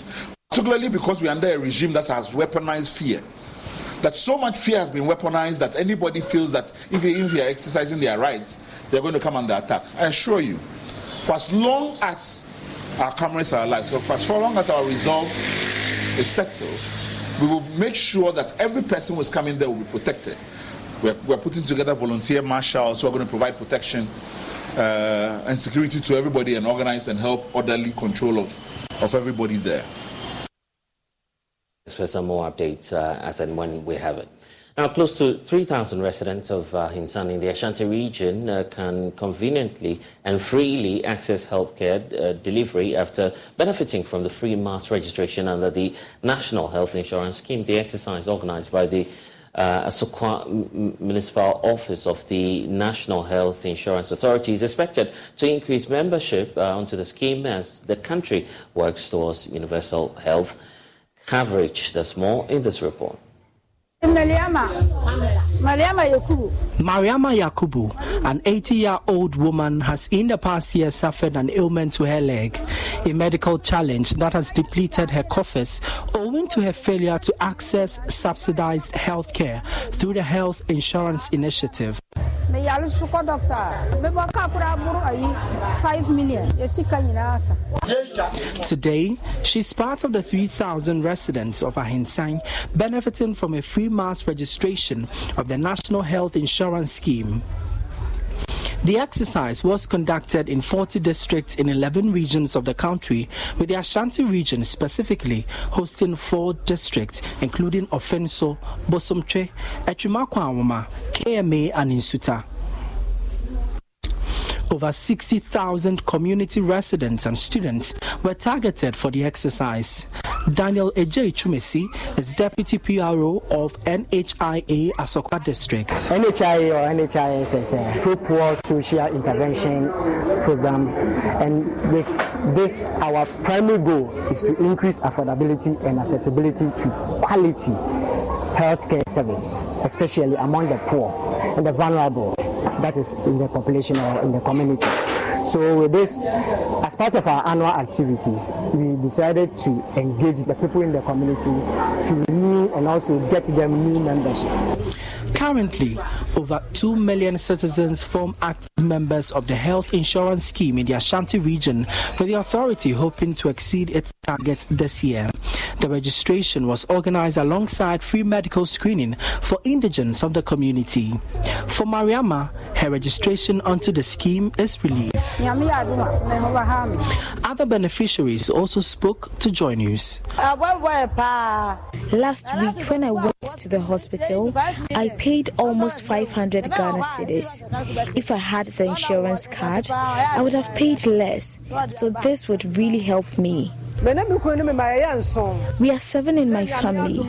particularly because we are under a regime that has weaponized fear. That so much fear has been weaponized that anybody feels that if they are exercising their rights, they're going to come under attack. I assure you, for as long as our comrades are alive, so for as long as our resolve is settled, we will make sure that every person who is coming there will be protected. We're putting together volunteer marshals who are going to provide protection and security to everybody and organize and help orderly control of everybody there. For some more updates as and when we have it. Now, close to 3,000 residents of Hinsan in the Ashanti region can conveniently and freely access healthcare delivery after benefiting from the free mass registration under the National Health Insurance Scheme. The exercise organized by the Sokoban Municipal Office of the National Health Insurance Authority is expected to increase membership onto the scheme as the country works towards universal health coverage. There's more in this report. Mariama Yakubu, an 80-year-old woman, has in the past year suffered an ailment to her leg, a medical challenge that has depleted her coffers owing to her failure to access subsidized health care through the Health Insurance Initiative. 5 million. Today, she's part of the 3,000 residents of Ahinsan benefiting from a free mass registration of the National Health Insurance Scheme. The exercise was conducted in 40 districts in 11 regions of the country, with the Ashanti region specifically hosting 4 districts, including Ofenso, Bosomtwe, Etrimakwawoma, KMA, and Insuta. Over 60,000 community residents and students were targeted for the exercise. Daniel Ejay Chumesi is Deputy PRO of NHIA Asokwa District. NHIA or NHIS is a pro-poor social intervention program, and with this, our primary goal is to increase affordability and accessibility to quality healthcare service, especially among the poor and the vulnerable, that is in the population or in the communities. So with this, as part of our annual activities, we decided to engage the people in the community to renew and also get them new membership. Currently, over 2 million citizens form active members of the health insurance scheme in the Ashanti region, with the authority hoping to exceed its target this year. The registration was organized alongside free medical screening for indigents of the community. For Mariama, her registration onto the scheme is relief. Other beneficiaries also spoke to Joy News. Last week, when I went to the hospital, I paid almost 500 Ghana cedis. If I had the insurance card, I would have paid less, so this would really help me. We are 7 in my family.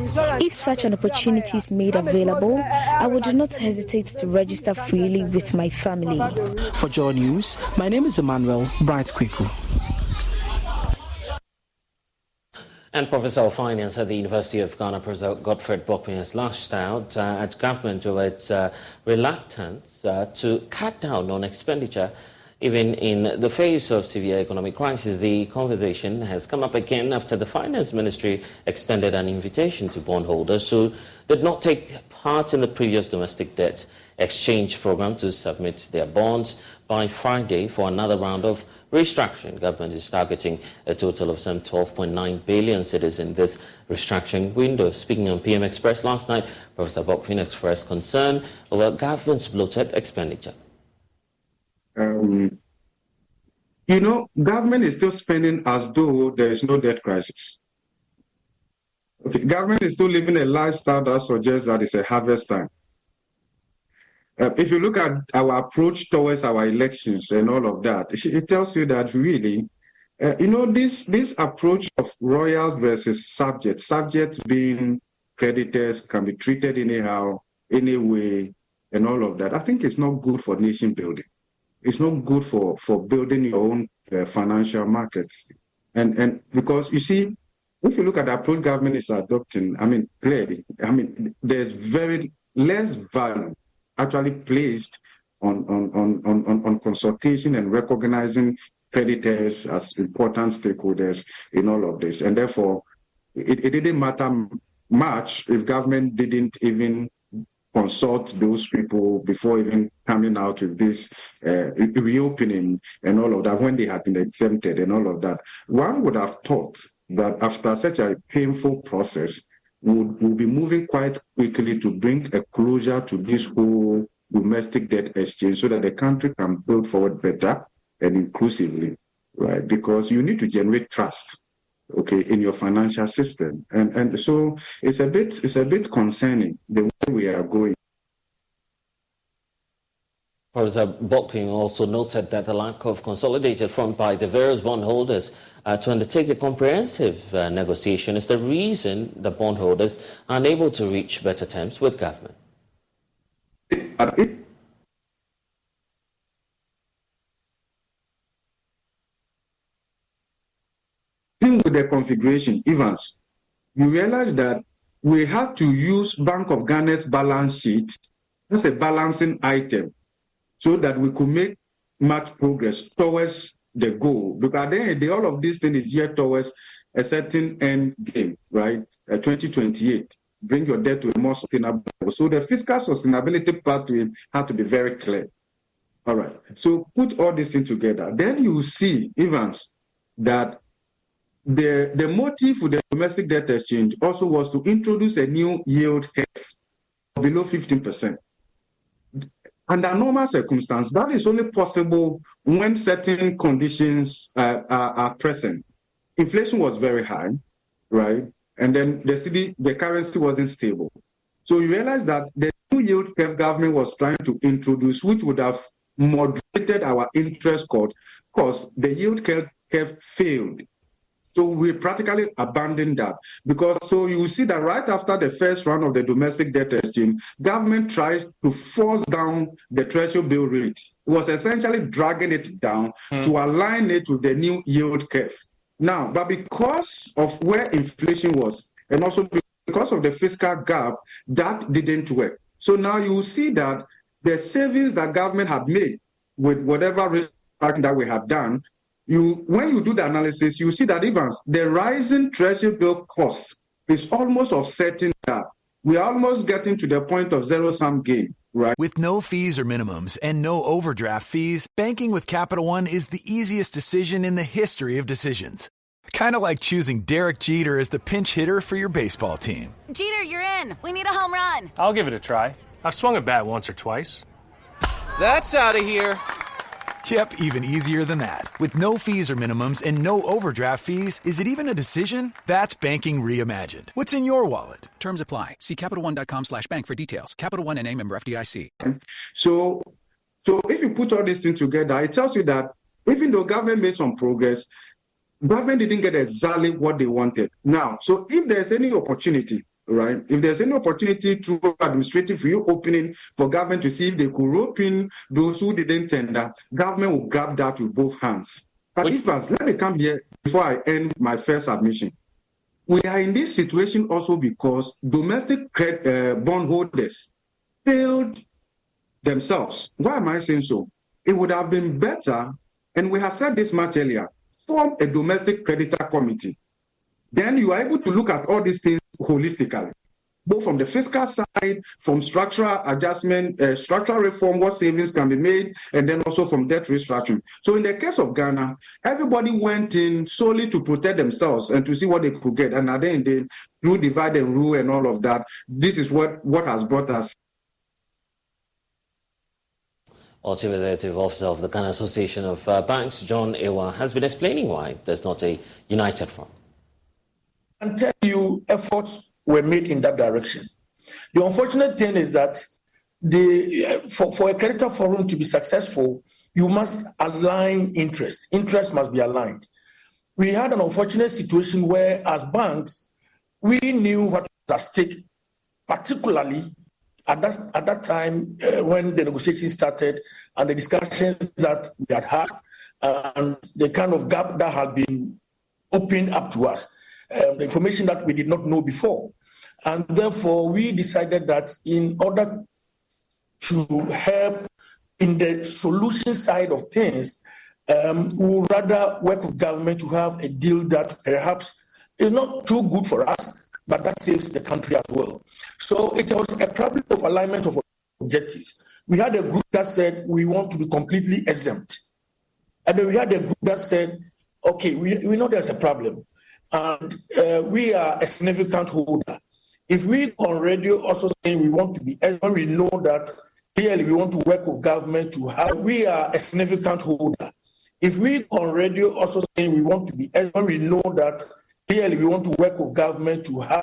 If such an opportunity is made available, I would not hesitate to register freely with my family. For Joy News, my name is Emmanuel Bright Kwiku. And Professor of Finance at the University of Ghana, Professor Godfred Bokpin, has lashed out at government over its reluctance to cut down on expenditure. Even in the face of severe economic crisis, the conversation has come up again after the Finance Ministry extended an invitation to bondholders who did not take part in the previous domestic debt exchange program to submit their bonds by Friday for another round of restructuring. Government is targeting a total of some 12.9 billion cedis in this restructuring window. Speaking on PM Express last night, Professor Bokpin expressed concern over government's bloated expenditure. Government is still spending as though there is no debt crisis. Okay, government is still living a lifestyle that suggests that it's a harvest time. If you look at our approach towards our elections and all of that, it tells you that really, this approach of royals versus subjects being creditors can be treated anyhow, anyway, and all of that, I think it's not good for nation building. It's not good for building your own financial markets. And because you see, if you look at the approach government is adopting, clearly, there's very less value actually placed on consultation and recognizing creditors as important stakeholders in all of this. And therefore, it didn't matter much if government didn't even consult those people before even coming out with this reopening and all of that, when they had been exempted and all of that. One would have thought that after such a painful process, we'll be moving quite quickly to bring a closure to this whole domestic debt exchange so that the country can build forward better and inclusively, right? Because you need to generate trust, okay, in your financial system. And so it's a bit concerning the way we are going. Professor Bokpin also noted that the lack of consolidated front by the various bondholders to undertake a comprehensive negotiation is the reason the bondholders are unable to reach better terms with government. With the configuration, Evans, you realize that we had to use Bank of Ghana's balance sheet as a balancing item so that we could make much progress towards the goal. Because at the end of the day, all of this thing is geared towards a certain end game, right? 2028. Bring your debt to a more sustainable level. So the fiscal sustainability part to it had to be very clear. All right. So put all this in together. Then you see, Evans, that the motive for the domestic debt exchange also was to introduce a new yield curve below 15%. Under normal circumstances, that is only possible when certain conditions are present. Inflation was very high, right? And then the currency wasn't stable. So you realize that the new yield curve government was trying to introduce, which would have moderated our interest cost, the yield curve failed. So we practically abandoned that because so you see that right after the first round of the domestic debt exchange, government tries to force down the treasury bill rate. It was essentially dragging it down to align it to the new yield curve. Now, but because of where inflation was and also because of the fiscal gap, that didn't work. So now you see that the savings that government had made with whatever risk that we had done, when you do the analysis, you see that even the rising treasury bill cost is almost offsetting that. We are almost getting to the point of zero-sum game, right? With no fees or minimums and no overdraft fees, banking with Capital One is the easiest decision in the history of decisions. Kind of like choosing Derek Jeter as the pinch hitter for your baseball team. Jeter, you're in. We need a home run. I'll give it a try. I've swung a bat once or twice. That's out of here. Yep, even easier than that. With no fees or minimums and no overdraft fees, is it even a decision? That's banking reimagined. What's in your wallet? Terms apply. See CapitalOne.com/bank for details. Capital One NA, member FDIC. So if you put all these things together, it tells you that even though government made some progress, government didn't get exactly what they wanted. Now, so if there's any opportunity, right? If there's any opportunity through administrative reopening for government to see if they could rope in those who didn't tender, government will grab that with both hands. But let me come here before I end my first submission. We are in this situation also because domestic bondholders failed themselves. Why am I saying so? It would have been better, and we have said this much earlier, form a domestic creditor committee. Then you are able to look at all these things holistically, both from the fiscal side, from structural adjustment, structural reform, what savings can be made, and then also from debt restructuring. So in the case of Ghana, everybody went in solely to protect themselves and to see what they could get. And at the end, through divide and rule and all of that, this is what has brought us. Chief Executive Officer of the Ghana Association of Banks, John Ewa, has been explaining why there's not a united front. I can tell you efforts were made in that direction. The unfortunate thing is that for a creditor forum to be successful, you must align interest. Interest must be aligned. We had an unfortunate situation where, as banks, we knew what was at stake, particularly at that time when the negotiations started and the discussions that we had and the kind of gap that had been opened up to us. The information that we did not know before. And therefore, we decided that in order to help in the solution side of things, we would rather work with government to have a deal that perhaps is not too good for us, but that saves the country as well. So it was a problem of alignment of objectives. We had a group that said we want to be completely exempt. And then we had a group that said, okay, we know there's a problem. And we are a significant holder. If we on radio also saying we want to be, when we know that clearly we want to work with government to have, we are a significant holder. If we on radio also saying we want to be, when we know that clearly we want to work with government to have